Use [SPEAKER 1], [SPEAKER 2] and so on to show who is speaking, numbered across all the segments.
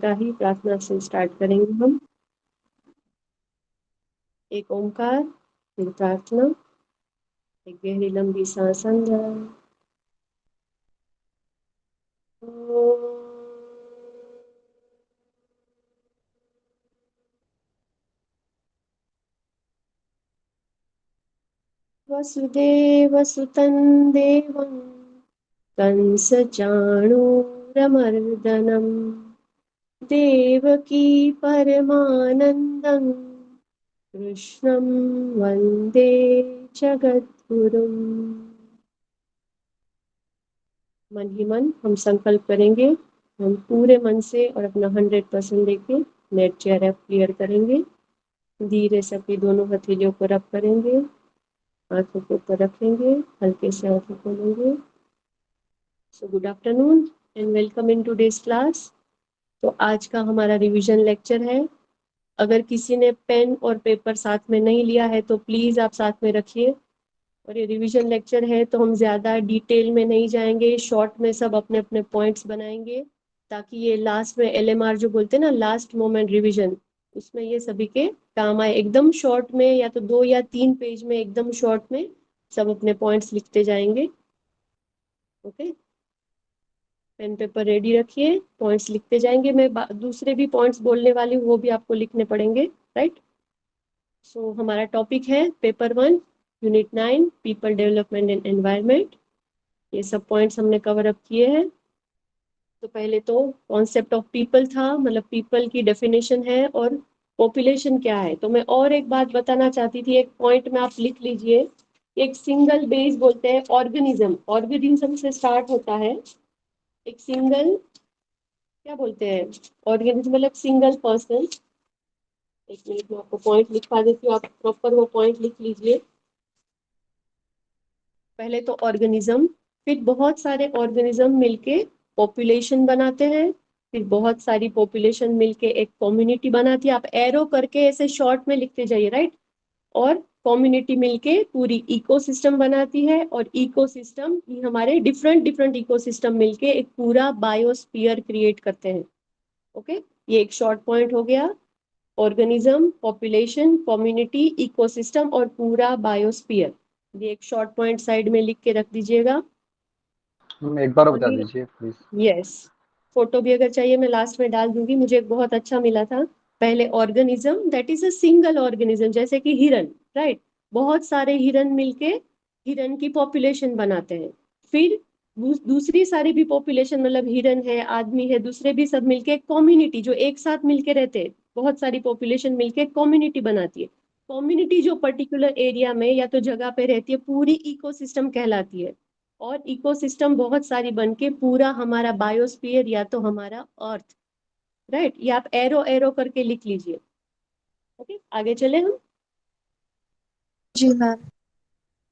[SPEAKER 1] छोटा ही प्रार्थना से स्टार्ट करेंगे हम। एक ओंकार, फिर प्रार्थना, एक गहरी लंबी सांस अंदर। वसुदेवसुतं देवं कंसचाणूरमर्दनं देवकी परमानन्दं कृष्णं वन्दे जगद्गुरुम्। मन ही मन हम संकल्प करेंगे, हम पूरे मन से और अपना 100% देके नेट चेयर ऐप क्लियर करेंगे। धीरे से अपनी दोनों हथेलियों को रब करेंगे, आंखों को ऊपर रखेंगे, हल्के से आंखें खोलेंगे। So good afternoon and welcome in today's class. तो आज का हमारा रिवीजन लेक्चर है। अगर किसी ने पेन और पेपर साथ में नहीं लिया है तो प्लीज आप साथ में रखिए। और ये रिवीजन लेक्चर है तो हम ज्यादा डिटेल में नहीं जाएंगे, शॉर्ट में सब अपने अपने पॉइंट्स बनाएंगे, ताकि ये लास्ट में LMR जो बोलते हैं ना, लास्ट मोमेंट रिवीजन, उसमें ये सभी के काम आए। एकदम शॉर्ट में या तो 2 या 3 पेज में एकदम शॉर्ट में सब अपने पॉइंट्स लिखते जाएंगे। ओके, पेन पेपर रेडी रखिए, पॉइंट्स लिखते जाएंगे। मैं दूसरे भी पॉइंट्स बोलने वाली हूँ, वो भी आपको लिखने पड़ेंगे, राइट। सो हमारा टॉपिक है paper 1 unit 9 people development and environment. ये सब पॉइंट्स हमने कवर अप किए हैं। तो पहले तो कॉन्सेप्ट ऑफ पीपल था, मतलब पीपल की डेफिनेशन है और पॉपुलेशन क्या है। तो मैं और एक बात बताना चाहती थी, एक पॉइंट में आप लिख लीजिए। एक सिंगल बेस बोलते हैं ऑर्गेनिज्म, ऑर्गेनिज्म से स्टार्ट होता है। एक सिंगल क्या बोलते हैं, ऑर्गेनिज्म मतलब सिंगल पर्सन। एक मिनट में आपको पॉइंट लिखवा देती हूँ, आप प्रॉपर वो पॉइंट लिख लीजिए। पहले तो ऑर्गेनिज्म, फिर बहुत सारे ऑर्गेनिज्म मिलके पॉपुलेशन बनाते हैं, फिर बहुत सारी पॉपुलेशन मिलके एक कम्युनिटी बनाती है। आप एरो करके ऐसे शॉर्ट में लिखते जाइए, राइट। और कम्युनिटी मिलके पूरी इकोसिस्टम बनाती है, और इकोसिस्टम ही हमारे डिफरेंट डिफरेंट इकोसिस्टम मिलके एक पूरा बायोस्फीयर क्रिएट करते हैं। ओके, ये एक शॉर्ट पॉइंट हो गया। ऑर्गेनिज्म, पॉपुलेशन, कम्युनिटी, इकोसिस्टम और पूरा बायोस्फीयर, ये एक शॉर्ट पॉइंट साइड में लिख के रख दीजिएगा।
[SPEAKER 2] एक बार बता
[SPEAKER 1] अभी
[SPEAKER 2] दीजिए प्लीज।
[SPEAKER 1] यस, फोटो भी अगर चाहिए मैं लास्ट में डाल दूंगी, मुझे एक बहुत अच्छा मिला था। पहले organism, that is a single organism, जैसे कि हिरन, राइट। बहुत सारे हिरन मिलके हिरन की पॉपुलेशन बनाते हैं। फिर दूसरी सारी भी पॉपुलेशन, मतलब हिरन है, आदमी है, दूसरे भी सब मिलके कम्युनिटी जो एक साथ मिलके रहते हैं, बहुत सारी पॉपुलेशन मिलके कम्युनिटी बनाती है। कम्युनिटी जो पर्टिकुलर एरिया में या तो जगह पे रहती है, पूरी इकोसिस्टम कहलाती है। और इकोसिस्टम बहुत सारी बनके पूरा हमारा बायोस्फीयर या तो हमारा अर्थ, राइट। ये आप एरो एरो करके लिख लीजिए। ओके, आगे चले हम।
[SPEAKER 3] जी मैम।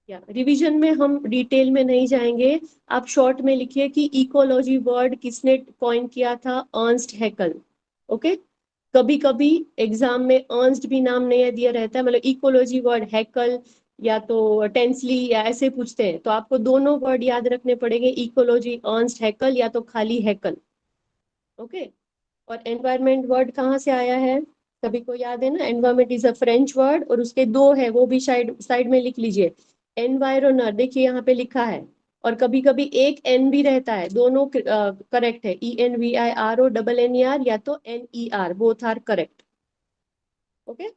[SPEAKER 1] या रिवीजन में हम डिटेल में नहीं जाएंगे, आप शॉर्ट में लिखिए कि इकोलॉजी वर्ड किसने कॉइन किया था, अर्नस्ट हैकल। ओके, कभी कभी एग्जाम में अर्नस्ट भी नाम नहीं दिया रहता है, मतलब इकोलॉजी वर्ड हैकल या तो टेंसली या ऐसे पूछते हैं, तो आपको दोनों वर्ड याद रखने पड़ेंगे, इकोलॉजी अर्नस्ट हैकल या तो खाली हैकल। ओके, और एनवायरमेंट वर्ड कहाँ से आया है, सभी को याद है ना। Environment is a French word और उसके दो है, वो भी साइड साइड में लिख लीजिए। एनवायरोनर, देखिए यहाँ पे लिखा है, और कभी कभी एक एन भी रहता है, दोनों करेक्ट है। ENVIRO, या तो NER, both are correct. Okay,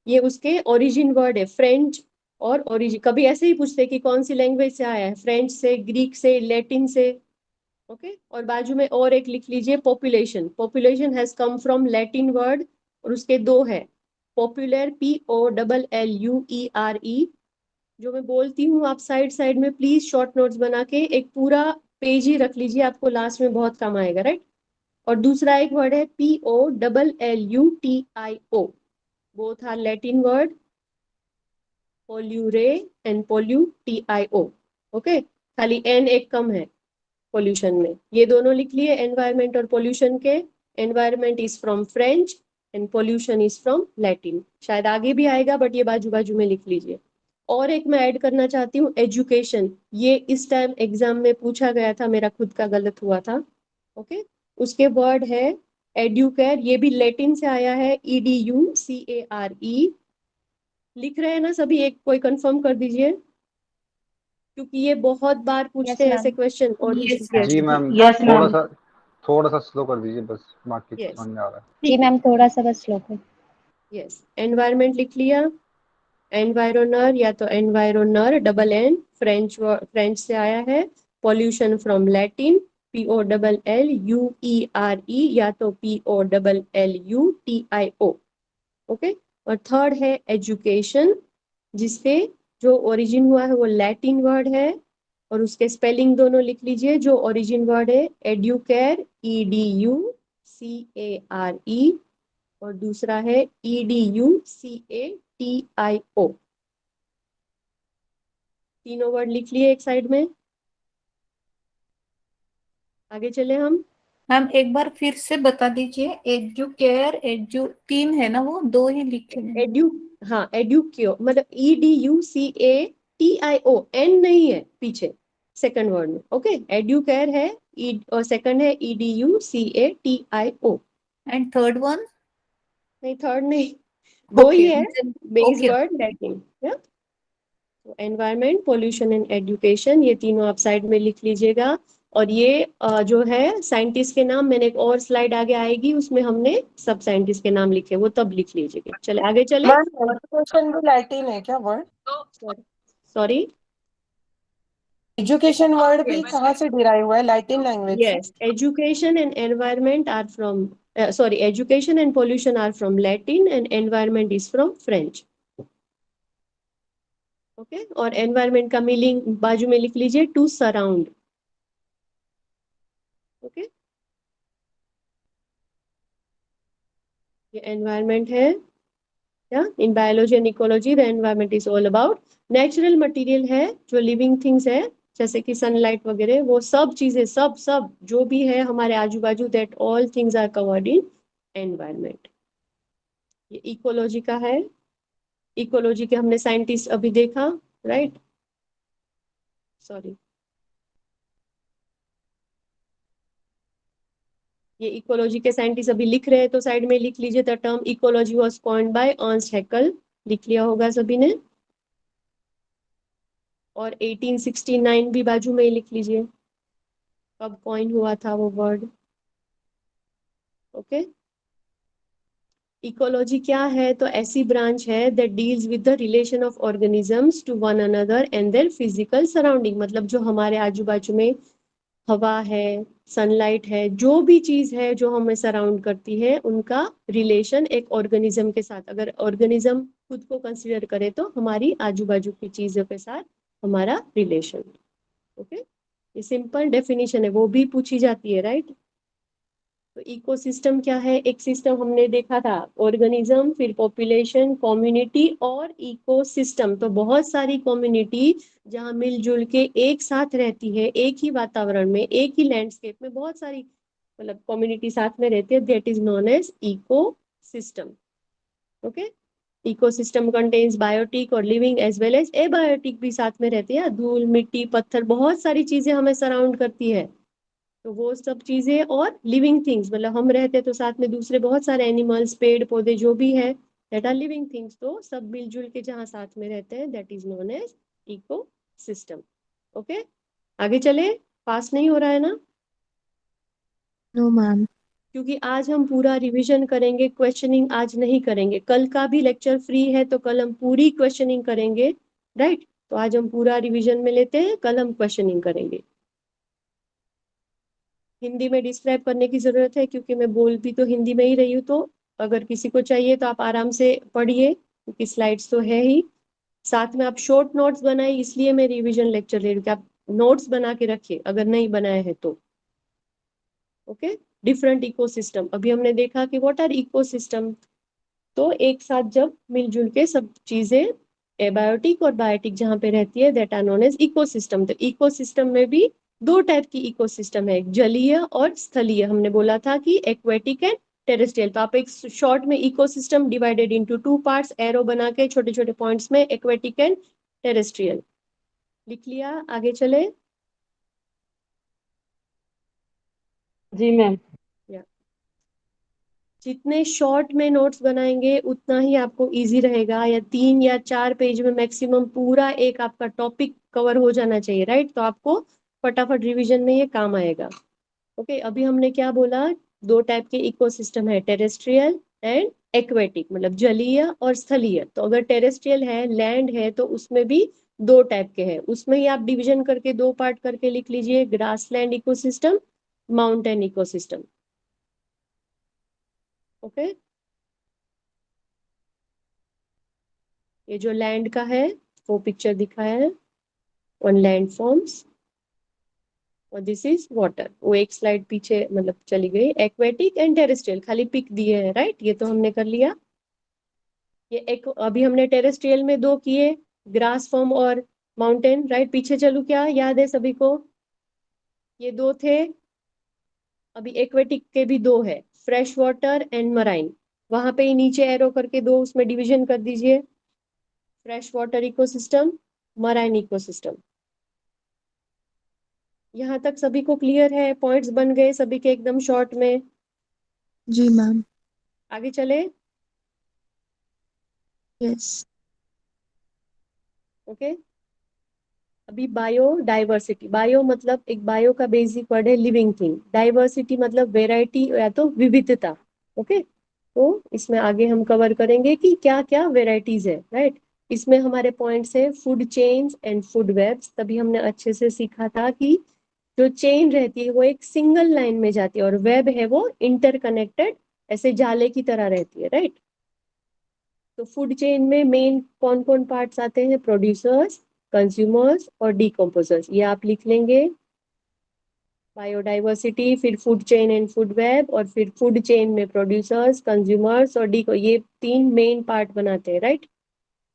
[SPEAKER 1] ये उसके ओरिजिन वर्ड है, फ्रेंच। और ओरिजिन कभी ऐसे ही पूछते हैं कि कौन सी लैंग्वेज से आया है, फ्रेंच से, ग्रीक से, लैटिन से। ओके, और बाजू में और एक लिख लीजिए, population. Population has come from Latin word, और उसके दो है, पॉपुलर, POLLUERE। जो मैं बोलती हूँ आप साइड साइड में प्लीज शॉर्ट नोट्स बना के एक पूरा पेज ही रख लीजिए, आपको लास्ट में बहुत काम आएगा, राइट। और दूसरा एक वर्ड है POLLUTIO, both are Latin word, polluere and pollutio. Okay, खाली एन एक कम है पोल्यूशन में। ये दोनों लिख लिए एनवायरमेंट और पोल्यूशन के। Environment is from French and pollution is from Latin, शायद आगे भी आएगा बट ये बाजू बाजू में लिख लीजिए। और एक मैं ऐड करना चाहती हूँ, एजुकेशन। ये इस टाइम एग्जाम में पूछा गया था, मेरा खुद का गलत हुआ था। ओके, उसके वर्ड है एड्यूकेयर, ये भी लैटिन से आया है, EDUCARE। लिख रहे हैं ना सभी? एक कोई कंफर्म कर दीजिए, क्योंकि ये बहुत बार पूछते
[SPEAKER 3] यस
[SPEAKER 1] हैं ऐसे
[SPEAKER 3] मैम।
[SPEAKER 1] क्वेश्चन। और
[SPEAKER 3] यस
[SPEAKER 2] जी
[SPEAKER 3] मैम।
[SPEAKER 2] मैम,
[SPEAKER 4] यस
[SPEAKER 2] थोड़ा
[SPEAKER 4] मैम।
[SPEAKER 2] सा थोड़ा सा स्लो कर दीजिए बस, बाकी तो
[SPEAKER 1] यस,
[SPEAKER 2] समझ में आ रहा है।
[SPEAKER 3] जी
[SPEAKER 1] ठीक है।
[SPEAKER 3] मैम, थोड़ा सा बस स्लो कर।
[SPEAKER 1] यस, एनवायरमेंट लिख लिया। एनवायरोनर या तो एनवायरोनर, डबल एन, फ्रेंच से आया है। पॉल्यूशन फ्रॉम लैटिन, POLLUERE या तो POLLUTIO। ओके। और थर्ड है एजुकेशन, जिससे जो ओरिजिन हुआ है वो लैटिन वर्ड है, और उसके स्पेलिंग दोनों लिख लीजिए। जो ओरिजिन वर्ड है एड्यूकेयर, EDUCARE, और दूसरा है EDUCATIO। तीनों वर्ड लिख लिए एक साइड में। आगे चले हम।
[SPEAKER 4] मैम एक बार फिर से बता दीजिए। एजुकेयर, एजु तीन है ना, वो दो ही लिखे हैं।
[SPEAKER 1] एड्यू, हाँ एड्यूक्यो, मतलब EDUCATIO, एन नहीं है पीछे सेकंड वर्ड में। ओके, एड्यूकेयर है, और सेकंड है EDUCATIO।
[SPEAKER 4] And third one?
[SPEAKER 1] नहीं, थर्ड नहीं, दो ही
[SPEAKER 4] ओके।
[SPEAKER 1] है। Base
[SPEAKER 4] okay.
[SPEAKER 1] Word Latin. तो एनवायरमेंट, पोल्यूशन एंड एजुकेशन, ये तीनों आप साइड में लिख लीजिएगा। और ये जो है साइंटिस्ट के नाम, मैंने एक और स्लाइड आगे आएगी, उसमें हमने सब साइंटिस्ट के नाम लिखे, वो तब लिख लीजिएगा। चले आगे चले।
[SPEAKER 5] मैम एजुकेशन भी लैटिन है क्या वर्ड?
[SPEAKER 1] सॉरी।
[SPEAKER 5] एजुकेशन वर्ड भी
[SPEAKER 1] Yes.
[SPEAKER 5] कहाँ से डिराइव हुआ है, लैटिन लैंग्वेज से?
[SPEAKER 1] Yes, education and environment are from, sorry, education and pollution are from Latin and environment is from French. Okay, और environment का मीनिंग बाजू में लिख लीजिए, to surround. Okay, ये environment है। Yeah, in biology and ecology, the environment is all about natural material है, जो living things है, जैसे कि सनलाइट वगैरह, वो सब चीजें, सब सब जो भी है हमारे आजू बाजू, that all things are covered in environment. ये इकोलॉजी का है। इकोलॉजी के हमने साइंटिस्ट अभी देखा, राइट? सॉरी, ये इकोलॉजी के साइंटिस्ट अभी लिख रहे हैं, तो साइड में लिख लीजिए, the term ecology was coined by Ernst Haeckel. लिख लिया होगा सभी ने। और 1869 भी बाजू में ही लिख लीजिए, कब कॉइन हुआ था वो वर्ड। ओके। इकोलॉजी क्या है? तो ऐसी ब्रांच है that deals with the relation of organisms to one another and their physical surrounding. मतलब जो हमारे आजू बाजू में हवा है, सनलाइट है, जो भी चीज है जो हमें सराउंड करती है, उनका रिलेशन एक ऑर्गेनिज्म के साथ, अगर ऑर्गेनिज्म खुद को कंसीडर करे तो हमारी आजू बाजू की चीजों के साथ हमारा रिलेशन। ओके, ये सिंपल डेफिनेशन है, वो भी पूछी जाती है, राइट? तो इकोसिस्टम क्या है? एक सिस्टम हमने देखा था, ऑर्गेनिज्म, फिर पॉपुलेशन, कम्युनिटी और इकोसिस्टम। तो बहुत सारी कम्युनिटी जहाँ मिलजुल के एक साथ रहती है, एक ही वातावरण में, एक ही लैंडस्केप में, बहुत सारी मतलब कम्युनिटी साथ में रहती है, that is known as ecosystem. Okay. Ecosystem contains biotic और living as well as abiotic भी साथ में रहती है। धूल, मिट्टी, पत्थर, बहुत सारी चीजें हमें सराउंड करती है। तो वो सब चीजें, और लिविंग थिंग्स, मतलब हम रहते हैं तो साथ में दूसरे बहुत सारे एनिमल्स, पेड़ पौधे जो भी है, दैट आर लिविंग थिंग्स। तो सब मिलजुल के जहाँ साथ में रहते हैं, that is known as eco system. Okay, आगे चले। पास नहीं हो रहा है ना?
[SPEAKER 3] No ma'am.
[SPEAKER 1] क्योंकि आज हम पूरा रिवीजन करेंगे, क्वेश्चनिंग आज नहीं करेंगे। कल का भी लेक्चर फ्री है, तो कल हम पूरी क्वेश्चनिंग करेंगे, राइट? तो आज हम पूरा रिवीजन में लेते हैं, कल हम क्वेश्चनिंग करेंगे। हिंदी में डिस्क्राइब करने की जरूरत है, क्योंकि मैं बोल भी तो हिंदी में ही रही हूँ। तो अगर किसी को चाहिए तो आप आराम से पढ़िए, क्योंकि स्लाइड्स तो है ही। साथ में आप शॉर्ट नोट्स बनाए, इसलिए मैं रिवीजन लेक्चर ले रही हूँ कि आप नोट्स बना के रखिए, अगर नहीं बनाए हैं तो। ओके। डिफरेंट इकोसिस्टम, अभी हमने देखा कि व्हाट आर इकोसिस्टम। तो एक साथ जब मिलजुल के सब चीजें, एबायोटिक और बायोटिक जहाँ पे रहती है, that are known as ecosystem. तो इकोसिस्टम में भी दो टाइप की इकोसिस्टम है, एक जलीय और स्थलीय। हमने बोला था कि एक्वेटिक एंड टेरेस्ट्रियल। तो आप एक शॉर्ट में ecosystem divided into two parts, arrow बना के छोटे छोटे पॉइंट्स में, एक्वेटिक एंड टेरेस्ट्रियल लिख लिया। आगे चले।
[SPEAKER 4] जी मैम।
[SPEAKER 1] जितने शॉर्ट में नोट्स बनाएंगे उतना ही आपको इजी रहेगा, या 3 या 4 पेज में मैक्सिमम पूरा एक आपका टॉपिक कवर हो जाना चाहिए, राइट। तो आपको फटाफट रिवीजन में ये काम आएगा। ओके, अभी हमने क्या बोला, 2 टाइप के इकोसिस्टम है, टेरेस्ट्रियल एंड एक्वेटिक, मतलब जलीय और स्थलीय। तो अगर टेरेस्ट्रियल है, लैंड है, तो उसमें भी 2 टाइप के हैं। उसमें ही आप डिवीजन करके 2 पार्ट करके लिख लीजिए, grassland ecosystem, mountain ecosystem. Okay, ये जो लैंड का है वो पिक्चर दिखाया है, ऑन लैंड फॉर्म्स, और दिस इज वाटर। वो एक स्लाइड पीछे मतलब चली गई। एक्वेटिक एंड टेरेस्ट्रियल खाली पिक दिए हैं, राइट, ये तो हमने कर लिया। ये एक अभी हमने टेरेस्ट्रियल में 2 किए, ग्रास फॉर्म और माउंटेन, राइट। पीछे चलू, क्या याद है सभी को, ये 2 थे। अभी एक्वेटिक के भी 2 है, फ्रेश वाटर एंड मराइन। वहां पे ही नीचे एरो करके 2 उसमें डिवीजन कर दीजिए, fresh water ecosystem, marine ecosystem. यहाँ तक सभी को क्लियर है? पॉइंट्स बन गए सभी के एकदम शॉर्ट में?
[SPEAKER 3] जी मैम।
[SPEAKER 1] आगे चले?
[SPEAKER 3] यस।
[SPEAKER 1] ओके, अभी बायो डाइवर्सिटी। बायो मतलब, एक बायो का बेसिक वर्ड है लिविंग थिंग, डाइवर्सिटी मतलब वेराइटी या तो विविधता। ओके, तो इसमें आगे हम कवर करेंगे कि क्या क्या वेराइटीज है, राइट। इसमें हमारे पॉइंट्स है food chains and food webs. तभी हमने अच्छे से सीखा था कि जो चेन रहती है वो एक सिंगल लाइन में जाती है, और वेब है वो इंटरकनेक्टेड, ऐसे जाले की तरह रहती है, राइट। तो फूड चेन में मेन कौन कौन पार्ट्स आते हैं, प्रोड्यूसर्स, कंज्यूमर्स और डिकम्पोजर्स, ये आप लिख लेंगे। बायोडाइवर्सिटी, फिर food chain and food web, और फिर फूड चेन में प्रोड्यूसर्स, कंज्यूमर्स और ये 3 मेन पार्ट बनाते हैं, राइट।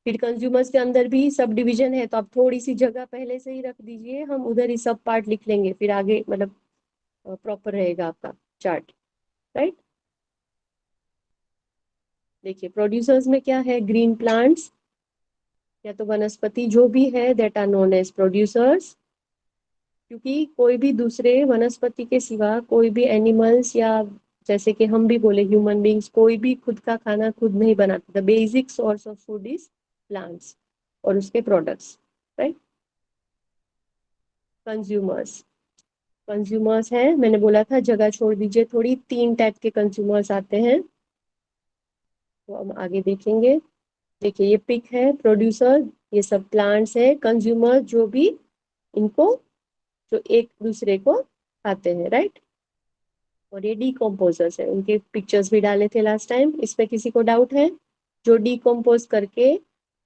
[SPEAKER 1] फिर कंज्यूमर्स के अंदर भी सब डिवीजन है, तो आप थोड़ी सी जगह पहले से ही रख दीजिए, हम उधर ही सब पार्ट लिख लेंगे, फिर आगे मतलब प्रॉपर रहेगा आपका चार्ट, राइट। देखिए प्रोड्यूसर्स में क्या है, ग्रीन प्लांट्स या तो वनस्पति जो भी है, that are known as producers. क्योंकि कोई भी दूसरे वनस्पति के सिवा कोई भी एनिमल्स, या जैसे कि हम भी बोले ह्यूमन बींग्स, कोई भी खुद का खाना खुद नहीं बनाता। The basic source of food is plants और उसके प्रोडक्ट्स, राइट। कंज्यूमर्स, कंज्यूमर्स है, मैंने बोला था जगह छोड़ दीजिए थोड़ी, 3 टाइप के कंज्यूमर्स आते हैं, तो हम आगे देखेंगे। देखिए ये पिक है, प्रोड्यूसर ये सब प्लांट्स है, कंज्यूमर जो भी इनको, जो एक दूसरे को खाते हैं, राइट। और ये डिकम्पोजर्स है, उनके पिक्चर्स भी डाले थे लास्ट टाइम। इसमें किसी को डाउट है? जो डिकम्पोज करके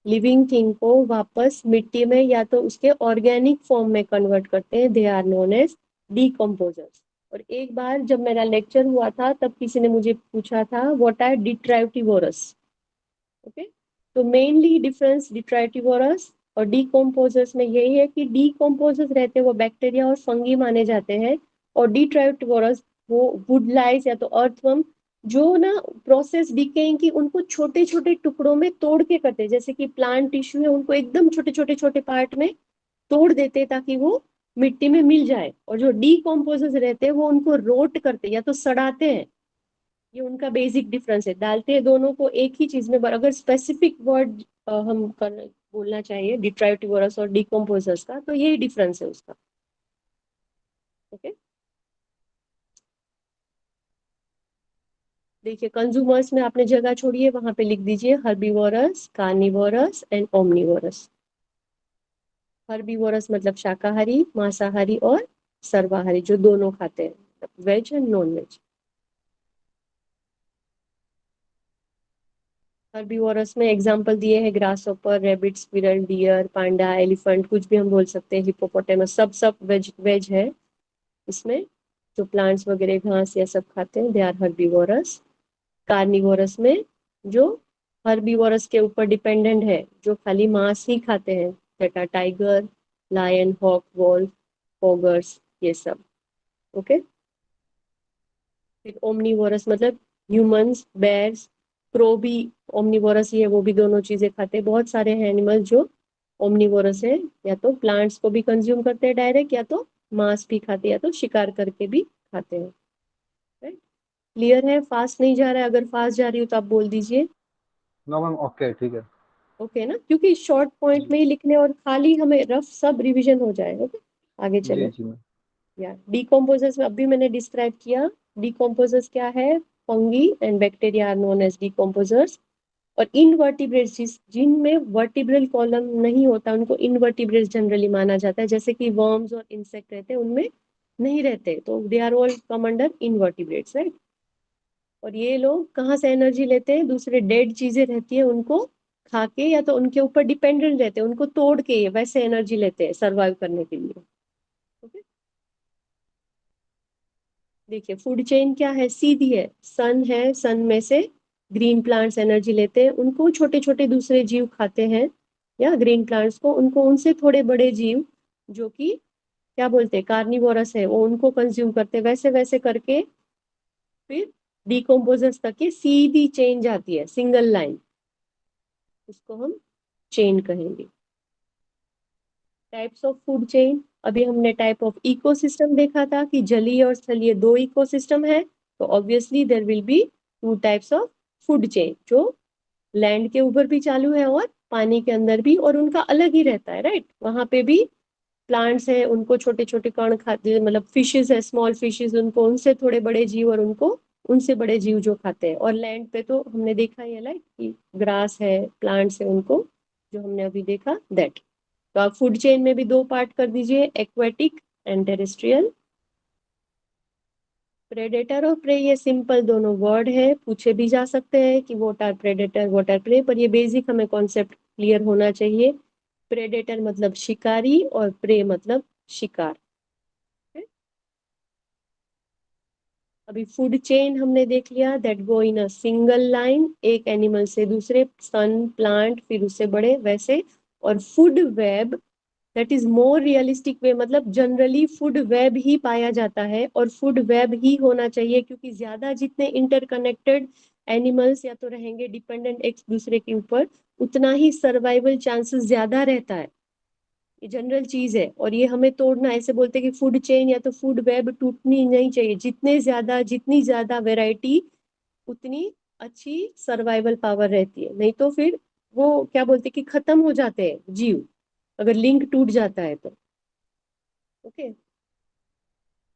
[SPEAKER 1] लिविंग थिंग को वापस मिट्टी में या तो उसके ऑर्गेनिक फॉर्म में कन्वर्ट करते हैं, they are known as decomposers. और एक बार जब मेरा लेक्चर हुआ था तब किसी ने मुझे पूछा था व्हाट आर डिट्राइटिवोरस। ओके, तो मेनली डिफरेंस डिट्राइटिवोरस और डिकम्पोजर्स में यही है कि डिकम्पोजर्स रहते हैं वो बैक्टीरिया और फंगी माने जाते हैं, और डिट्राइटिवोरस वो वुडलाइज या तो अर्थवर्म, जो ना प्रोसेस डिकेइंग की उनको छोटे छोटे टुकड़ों में तोड़ के करते हैं। जैसे कि प्लांट टिश्यू है, उनको एकदम छोटे छोटे छोटे पार्ट में तोड़ देते हैं ताकि वो मिट्टी में मिल जाए। और जो डिकम्पोजर्स रहते हैं वो उनको रोट करते हैं या तो सड़ाते हैं। ये उनका बेसिक डिफरेंस है, डालते हैं दोनों को एक ही चीज में। पर अगर स्पेसिफिक वर्ड हम बोलना चाहिए डिट्राइटिवोरस और डिकम्पोजर्स का, तो यही डिफरेंस है उसका। ओके, देखिए कंज्यूमर्स में आपने जगह छोड़ी है, वहां पे लिख दीजिए herbivorous, carnivorous and omnivorous. Herbivorous मतलब शाकाहारी, मांसाहारी और सर्वाहारी, जो दोनों खाते हैं, veg and non veg. Herbivorous में एग्जांपल दिए हैं grasshopper, rabbit, squirrel, deer, panda, elephant, कुछ भी हम बोल सकते हैं, हिप्पोपोटेमस, सब सब वेज वेज है इसमें। जो प्लांट्स वगैरह घास या सब खाते हैं, दे आर हर्बीवोरस। कार्निवोरस में जो हर्बीवोरस के ऊपर डिपेंडेंट है, जो खाली मांस ही खाते हैं, that are tiger, lion, hawk, wolf, ogres, ये सब। ओके, फिर ओमनीवोरस मतलब ह्यूमंस, बेयर्स, क्रो भी ओमनीवोरस ही है, वो भी दोनों चीजें खाते हैं। बहुत सारे हैं एनिमल जो ओमनीवोरस है, या तो प्लांट्स को भी कंज्यूम करते हैं डायरेक्ट, या तो मांस भी खाते हैं, या तो शिकार करके भी खाते हैं, राइट। क्लियर है? फास्ट नहीं जा रहा है? अगर फास्ट जा रही हो तो आप बोल दीजिए।
[SPEAKER 2] नो मैम, ओके ठीक है।
[SPEAKER 1] ओके ना, क्योंकि शॉर्ट पॉइंट में ही लिखने और खाली हमें रफ सब रिवीजन हो जाए। ओके, आगे चले।
[SPEAKER 2] जी मैम।
[SPEAKER 1] यार डिकम्पोजर्स में अभी मैंने डिस्क्राइब किया। डिकम्पोजर्स क्या है? Fungi and bacteria are known as decomposers. और इनवर्टिब्रेट्स जिनमें वर्टिब्रल कॉलम नहीं होता उनको इनवर्टिब्रेट्स जनरली माना जाता है, जैसे कि वर्म्स और इंसेक्ट रहते हैं उनमें नहीं रहते, तो they are all come under invertebrates, right. और ये लोग कहाँ से एनर्जी लेते हैं? दूसरे डेड चीजें रहती है उनको खा के, या तो उनके ऊपर डिपेंडेंट रहते हैं, उनको तोड़ के ये वैसे एनर्जी लेते हैं सर्वाइव करने के लिए। ओके, देखिए फूड चेन क्या है? सीधी है। सन है, सन में से ग्रीन प्लांट्स एनर्जी लेते हैं, उनको छोटे छोटे दूसरे जीव खाते हैं, या ग्रीन प्लांट्स को, उनको उनसे थोड़े बड़े जीव जो कि क्या बोलते हैं कार्निवोरस है, वो उनको कंज्यूम करते हैं। वैसे वैसे करके फिर डिकम्पोजर्स तक की सीधी चेन जाती है, सिंगल लाइन, उसको हम चेन कहेंगे। टाइप्स ऑफ फूड चेन, अभी हमने टाइप ऑफ इकोसिस्टम देखा था कि जलीय और स्थलीय दो इकोसिस्टम है, तो obviously there will be two types of food chain, जो लैंड के ऊपर भी चालू है और पानी के अंदर भी, और उनका अलग ही रहता है, राइट। वहां पे भी प्लांट्स है, उनको छोटे छोटे कण खाते हैं, मतलब फिशेस है, स्मॉल फिशेस, उनको उनसे थोड़े बड़े जीव और उनको उनसे बड़े जीव जो खाते हैं। और लैंड पे तो हमने देखा ही है, लाइक कि ग्रास है, प्लांट्स है, उनको जो हमने अभी देखा दैट। तो आप फूड चेन में भी दो पार्ट कर दीजिए, एक्वेटिक एंड टेरेस्ट्रियल। प्रेडेटर और प्रे, ये सिंपल दोनों वर्ड है, पूछे भी जा सकते हैं कि what are predator what are prey, पर ये बेसिक हमें कॉन्सेप्ट क्लियर होना चाहिए। प्रेडेटर मतलब शिकारी और प्रे मतलब शिकार। अभी फूड चेन हमने देख लिया, that go in a single line, एक एनिमल से दूसरे, सन, प्लांट, फिर उससे बड़े वैसे। और food web, that is more realistic way, मतलब जनरली फूड वेब ही पाया जाता है और फूड वेब ही होना चाहिए, क्योंकि ज्यादा जितने इंटरकनेक्टेड एनिमल्स या तो रहेंगे डिपेंडेंट एक दूसरे के ऊपर, उतना ही सर्वाइवल चांसेस ज्यादा रहता है। ये जनरल चीज है और ये हमें तोड़ना, ऐसे बोलते हैं कि फूड चेन या तो फूड वेब टूटनी नहीं चाहिए। जितनी ज्यादा वैरायटी उतनी अच्छी सर्वाइवल पावर रहती है, नहीं तो फिर वो क्या बोलते हैं कि खत्म हो जाते हैं जीव, अगर लिंक टूट जाता है तो। ओके,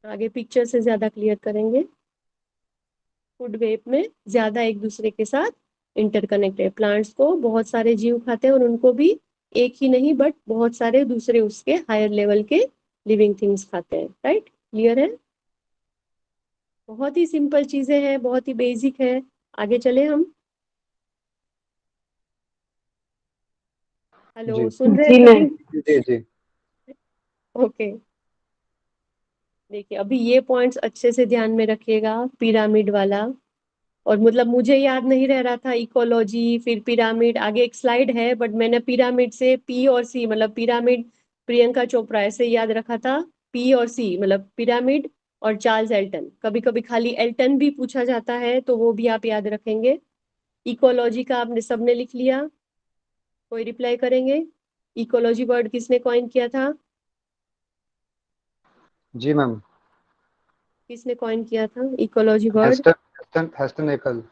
[SPEAKER 1] आगे पिक्चर से ज्यादा क्लियर करेंगे। फूड वेब में ज्यादा एक दूसरे के साथ इंटरकनेक्टेड, प्लांट्स को बहुत सारे जीव खाते हैं और उनको भी एक ही नहीं बट बहुत सारे दूसरे उसके हायर लेवल के लिविंग थिंग्स खाते हैं, राइट। क्लियर है? बहुत ही सिंपल चीजें हैं, बहुत ही बेसिक है। आगे चले हम। हेलो,
[SPEAKER 2] जी
[SPEAKER 1] सुन रहे
[SPEAKER 5] जी
[SPEAKER 1] हैं
[SPEAKER 5] मैम।
[SPEAKER 1] सभी?
[SPEAKER 2] जी जी।
[SPEAKER 1] ओके, देखिए अभी ये पॉइंट्स अच्छे से ध्यान में रखिएगा, पिरामिड वाला। और मतलब मुझे याद नहीं रह रहा था इकोलॉजी फिर पिरामिड, आगे एक स्लाइड है बट मैंने पिरामिड से पी और सी, मतलब पिरामिड प्रियंका चोपड़ा ऐसे याद रखा था। पी और सी मतलब पिरामिड और चार्ल्स एल्टन, कभी कभी खाली एल्टन भी पूछा जाता है तो वो भी आप याद रखेंगे। इकोलॉजी का आपने सबने लिख लिया? कोई रिप्लाई करेंगे? इकोलॉजी वर्ड किसने कॉइन किया था?
[SPEAKER 2] जी मैम।
[SPEAKER 1] किसने कॉइन किया था ecology word?
[SPEAKER 2] Hasten hasten hasten एकल।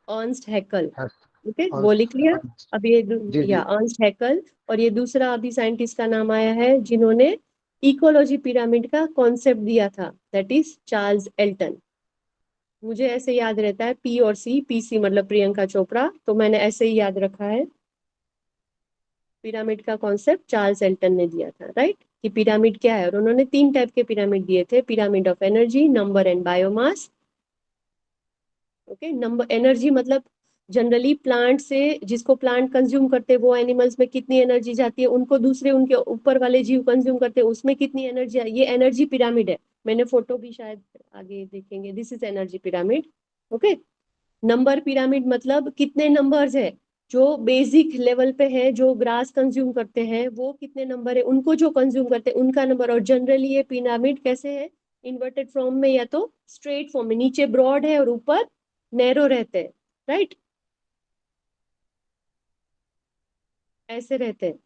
[SPEAKER 1] अर्नस्ट हैकल।
[SPEAKER 2] हेस्ट
[SPEAKER 1] ओके, वो लिख लिया।
[SPEAKER 2] और
[SPEAKER 1] अब ये
[SPEAKER 2] जी
[SPEAKER 1] या
[SPEAKER 2] जी।
[SPEAKER 1] अर्नस्ट हैकल। और ये दूसरा अभी साइंटिस्ट का नाम आया है जिन्होंने इकोलॉजी पिरामिड का कॉन्सेप्ट दिया था, दैट इज चार्ल्स एल्टन। मुझे ऐसे याद रहता है पी और सी, पी सी मतलब प्रियंका चोपड़ा, तो मैंने ऐसे ही याद रखा है। पिरामिड का कॉन्सेप्ट चार्ल्स एल्टन ने दिया था, राइट, कि पिरामिड क्या है। और उन्होंने तीन टाइप के पिरामिड दिए थे, pyramid of energy, number and biomass. Okay, number energy मतलब जनरली प्लांट से, जिसको प्लांट कंज्यूम करते हैं वो एनिमल्स में कितनी एनर्जी जाती है, उनको दूसरे उनके ऊपर वाले जीव कंज्यूम करते हैं उसमें कितनी एनर्जी, ये एनर्जी पिरामिड है। मैंने फोटो भी शायद आगे देखेंगे, this is energy pyramid. Okay, number pyramid मतलब कितने नंबर्स है, जो बेसिक लेवल पे है, जो ग्रास कंज्यूम करते हैं वो कितने नंबर है, उनको जो कंज्यूम करते हैं उनका नंबर। और जनरली ये पिरामिड कैसे है? इन्वर्टेड फॉर्म में या तो स्ट्रेट फॉर्म में, नीचे ब्रॉड है और ऊपर नैरो रहते हैं, राइट, ऐसे रहते हैं।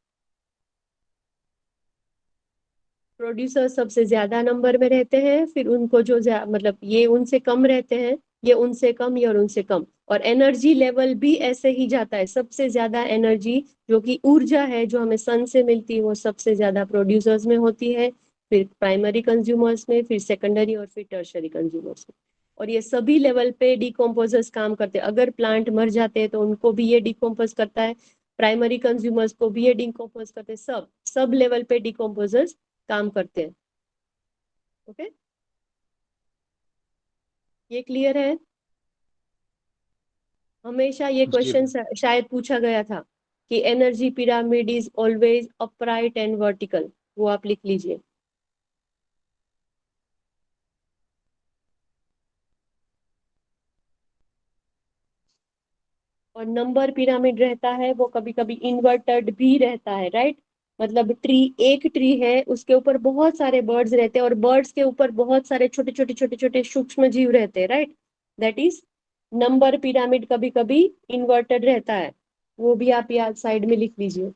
[SPEAKER 1] प्रोड्यूसर सबसे ज्यादा नंबर में रहते हैं, फिर उनको जो मतलब ये उनसे कम रहते हैं, ये उनसे कम, ये और उनसे कम। और एनर्जी लेवल भी ऐसे ही जाता है, सबसे ज्यादा एनर्जी जो कि ऊर्जा है जो हमें सन से मिलती है वो सबसे ज्यादा प्रोड्यूसर्स में होती है, फिर प्राइमरी कंज्यूमर्स में, फिर सेकेंडरी और फिर टर्शरी कंज्यूमर्स में। और ये सभी लेवल पे डिकम्पोजर्स काम करते हैं। अगर प्लांट मर जाते हैं तो उनको भी ये डिकम्पोज करता है, प्राइमरी कंज्यूमर्स को भी ये डिकम्पोज करते हैं, सब सब लेवल पे डिकम्पोजर्स काम करते हैं। ओके, ये क्लियर है? हमेशा ये
[SPEAKER 2] जी
[SPEAKER 1] क्वेश्चन शायद पूछा गया था कि energy pyramid is always upright and vertical, वो आप लिख लीजिए। और नंबर पिरामिड रहता है वो कभी कभी इन्वर्टेड भी रहता है, राइट? मतलब एक ट्री है, उसके ऊपर बहुत सारे बर्ड्स रहते हैं और बर्ड्स के ऊपर बहुत सारे छोटे छोटे छोटे छोटे सूक्ष्म जीव रहते हैं, right? That is number pyramid कभी कभी इन्वर्टेड रहता है, वो भी आप यहाँ साइड में लिख लीजिए।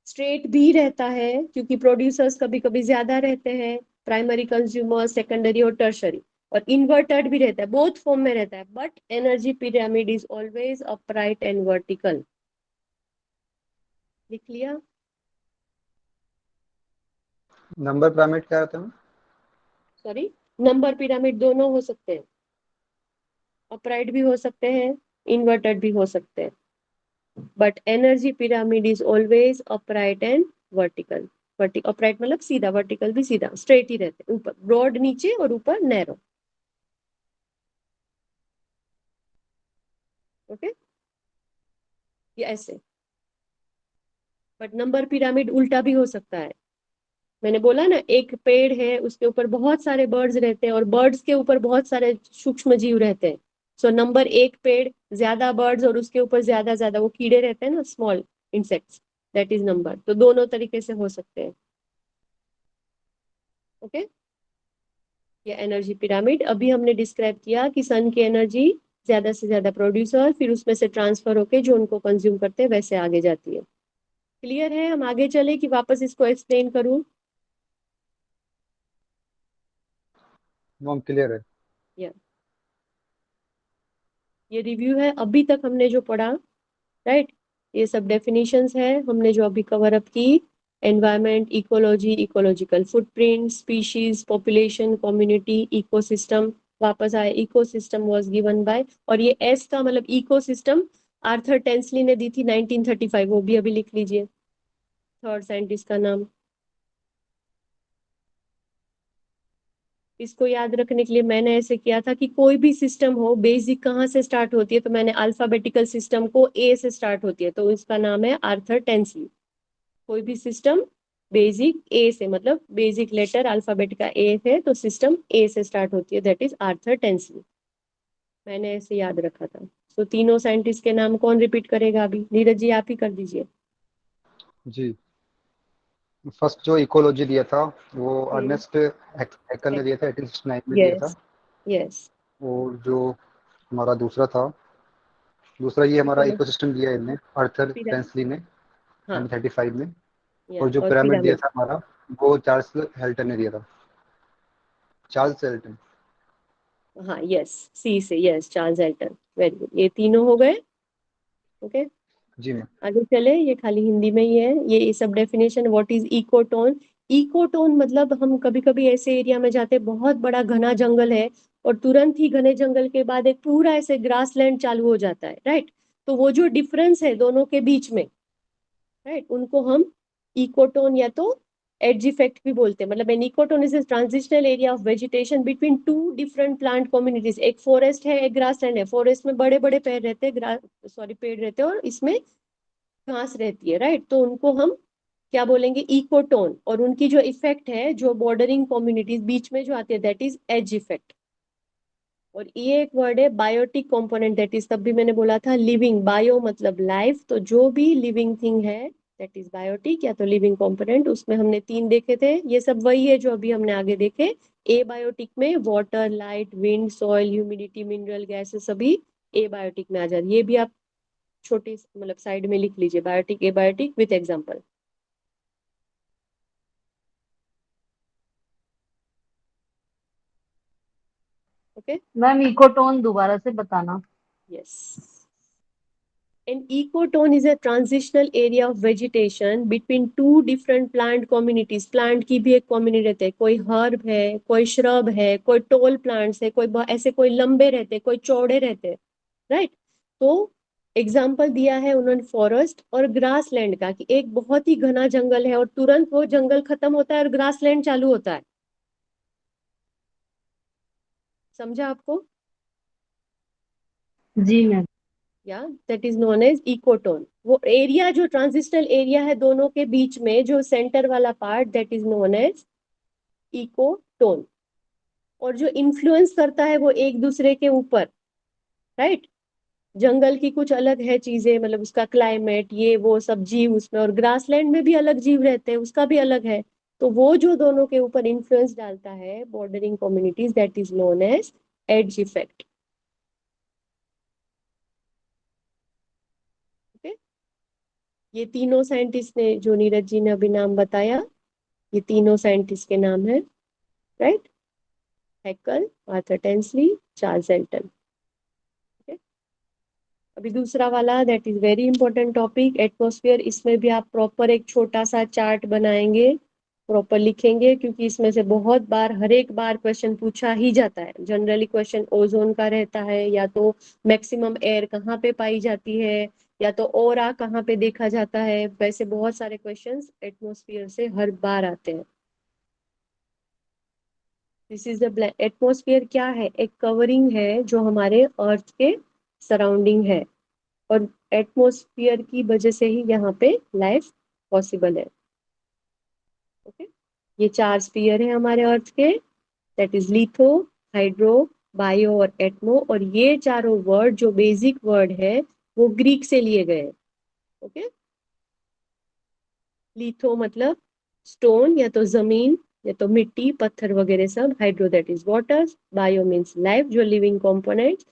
[SPEAKER 1] स्ट्रेट भी रहता है क्योंकि प्रोड्यूसर्स कभी कभी ज्यादा रहते हैं, प्राइमरी कंज्यूमर, सेकेंडरी और टर्शरी। और इन्वर्टेड भी रहता है, बोथ फॉर्म में रहता है, but energy pyramid is always upright and vertical. लिख लिया?
[SPEAKER 2] नंबर पिरामिड क्या रहता है?
[SPEAKER 1] सॉरी, नंबर पिरामिड दोनों हो सकते हैं, अपराइट भी हो सकते हैं, इन्वर्टेड भी हो सकते हैं, but energy pyramid is always upright and vertical. Upright मतलब सीधा, वर्टिकल भी सीधा, स्ट्रेट ही रहते हैं, ऊपर ब्रॉड नीचे और ऊपर नैरो। ओके, ये ऐसे। बट नंबर पिरामिड उल्टा भी हो सकता है। मैंने बोला ना, एक पेड़ है उसके ऊपर बहुत सारे बर्ड्स रहते हैं और बर्ड्स के ऊपर बहुत सारे सूक्ष्म जीव रहते हैं। सो नंबर एक पेड़, ज्यादा बर्ड्स और उसके ऊपर ज्यादा ज्यादा वो कीड़े रहते हैं ना, small insects, that is number. तो दोनों तरीके से हो सकते हैं। ओके, ये एनर्जी पिरामिड अभी हमने डिस्क्राइब किया कि सन की एनर्जी ज्यादा से ज्यादा प्रोड्यूसर, फिर उसमें से ट्रांसफर होके जो उनको कंज्यूम करते हैं वैसे आगे जाती है। क्लियर है? हम आगे चले कि वापस इसको एक्सप्लेन करूं?
[SPEAKER 2] मैम क्लियर है।
[SPEAKER 1] या ये रिव्यू है अभी तक हमने जो पढ़ा, राइट? ये सब डेफिनेशंस है हमने जो अभी कवर अप की। Environment, ecology, ecological footprint, species, population, community, ecosystem. वापस आए, इकोसिस्टम वाज गिवन बाय, और ये एस का मतलब इकोसिस्टम आर्थर टेंसली ने दी थी 1935, वो भी अभी लिख लीजिए, थर्ड साइंटिस्ट का नाम। इसको याद रखने के लिए मैंने ऐसे किया था कि कोई भी सिस्टम हो, बेसिक कहाँ से स्टार्ट होती है, तो मैंने अल्फाबेटिकल सिस्टम को ए से स्टार्ट होती है तो इसका नाम है आर्थर टेंसली। कोई भी सिस्टम बेसिक ए से, मतलब बेसिक लेटर अल्फाबेट का ए है तो सिस्टम ए से स्टार्ट होती है, दैट इज आर्थर टेंसली। मैंने ऐसे याद रखा था। तो तीनों साइंटिस्ट के नाम कौन रिपीट करेगा? अभी नीरज जी आप ही कर दीजिए।
[SPEAKER 2] जी, फर्स्ट जो इकोलॉजी दिया था वो
[SPEAKER 1] हम्म,
[SPEAKER 2] अर्नेस्ट हैकेल ने दिया था, 1869 में दिया था।
[SPEAKER 1] Yes yes.
[SPEAKER 2] और जो हमारा दूसरा ये हमारा
[SPEAKER 1] इकोलॉजी,
[SPEAKER 2] इकोसिस्टम दिया है इनने, आर्थर
[SPEAKER 1] पिरामिड,
[SPEAKER 2] टेंसली ने
[SPEAKER 1] हाँ,
[SPEAKER 2] 1935 में।
[SPEAKER 1] या
[SPEAKER 2] और जो
[SPEAKER 1] और
[SPEAKER 2] पिरामिड दिया
[SPEAKER 1] पिरामिड,
[SPEAKER 2] था हमारा, वो चार्ल्स हेल्टन ने दिया था, चार्ल्स हेल्टन।
[SPEAKER 1] हाँ यस, सी से, yes, Charles Elton. Very good, ये तीनों हो गए। ओके,
[SPEAKER 2] जी मैम।
[SPEAKER 1] आगे चले, ये खाली हिंदी में ही है ये सब definition. What is ecotone? Ecotone मतलब हम कभी कभी ऐसे एरिया में जाते हैं, बहुत बड़ा घना जंगल है और तुरंत ही घने जंगल के बाद एक पूरा ऐसे ग्रास लैंड चालू हो जाता है, राइट? तो वो जो डिफरेंस है दोनों के बीच में, राइट, उनको हम इकोटोन या तो एज इफेक्ट भी बोलते हैं। मतलब an ecotone is a transitional area of vegetation between two different plant communities. एक फॉरेस्ट है, एक ग्रास लैंड है। फॉरेस्ट में बड़े बड़े पेड़ रहते हैं, पेड़ रहते हैं, और इसमें घास रहती है, राइट? तो उनको हम क्या बोलेंगे? इकोटोन। और उनकी जो इफेक्ट है, जो बॉर्डरिंग कम्युनिटीज बीच में जो आती है, दैट इज एज इफेक्ट। और ये एक वर्ड है बायोटिक कंपोनेंट, दैट इज, तब भी मैंने बोला था लिविंग, बायो मतलब लाइफ, तो जो भी लिविंग थिंग है दैट इज बायोटिक या तो लिविंग कंपोनेंट। उसमें हमने 3 देखे थे, ये सब वही है जो अभी हमने आगे देखे। ए बायोटिक में water, light, wind, soil, humidity, mineral gases सभी ए बायोटिक में आ जाते। ये भी आप छोटी मतलब साइड में लिख लीजिए, biotic, abiotic with example. Okay,
[SPEAKER 6] ma'am ecotone दोबारा से बताना।
[SPEAKER 1] yes. An ecotone is a transitional area of vegetation between two different plant communities. Plant की भी एक community रहते हैं, कोई herb है, कोई shrub है, कोई tall plants है, कोई ऐसे कोई लंबे रहते हैं, कोई चौड़े रहते हैं, right? तो एग्जाम्पल दिया है उन्होंने फॉरेस्ट और ग्रास लैंड का, कि एक बहुत ही घना जंगल है और तुरंत वो जंगल खत्म होता है और ग्रास लैंड चालू होता है। समझा आपको?
[SPEAKER 6] जी मैम।
[SPEAKER 1] या that is known as ecotone. वो एरिया जो ट्रांजिशनल एरिया है दोनों के बीच में, जो सेंटर वाला part, that is known as ecotone. और जो इन्फ्लुएंस करता है वो एक दूसरे के ऊपर, राइट? जंगल की कुछ अलग है चीजें, मतलब उसका क्लाइमेट, ये वो सब जीव उसमें, और ग्रासलैंड में भी अलग जीव रहते हैं, उसका भी अलग है। तो वो जो दोनों के ऊपर इन्फ्लुएंस डालता है, bordering communities, that is known as edge effect. Okay, ये तीनों साइंटिस्ट ने, जो नीरज जी ने अभी नाम बताया, ये तीनों साइंटिस्ट के नाम है, right? Haeckel, Arthur Tansley, Charles Elton. अभी दूसरा वाला, that is very important topic, atmosphere. इसमें भी आप प्रॉपर एक छोटा सा चार्ट बनाएंगे, प्रॉपर लिखेंगे, क्योंकि इसमें से बहुत बार, हर एक बार क्वेश्चन पूछा ही जाता है। जनरली क्वेश्चन ओजोन का रहता है, या तो मैक्सिमम एयर कहाँ पे पाई जाती है, या तो ऑरा कहाँ पे देखा जाता है। वैसे बहुत सारे क्वेश्चंस एटमॉस्फेयर से हर बार आते हैं। दिस इज द एटमॉस्फेयर क्या है? एक कवरिंग है जो हमारे अर्थ के सराउंडिंग है, और एटमॉस्फेयर की वजह से ही यहाँ पे लाइफ पॉसिबल है। ओके, ये 4 स्फीयर है हमारे अर्थ के, that is litho, hydro, bio और एटमो। और ये चारों वर्ड जो बेसिक वर्ड है वो ग्रीक से लिए गए। ओके, लिथो मतलब स्टोन या तो जमीन या तो मिट्टी पत्थर वगैरह सब। Hydro that is water. Bio means life, जो लिविंग कंपोनेंट्स।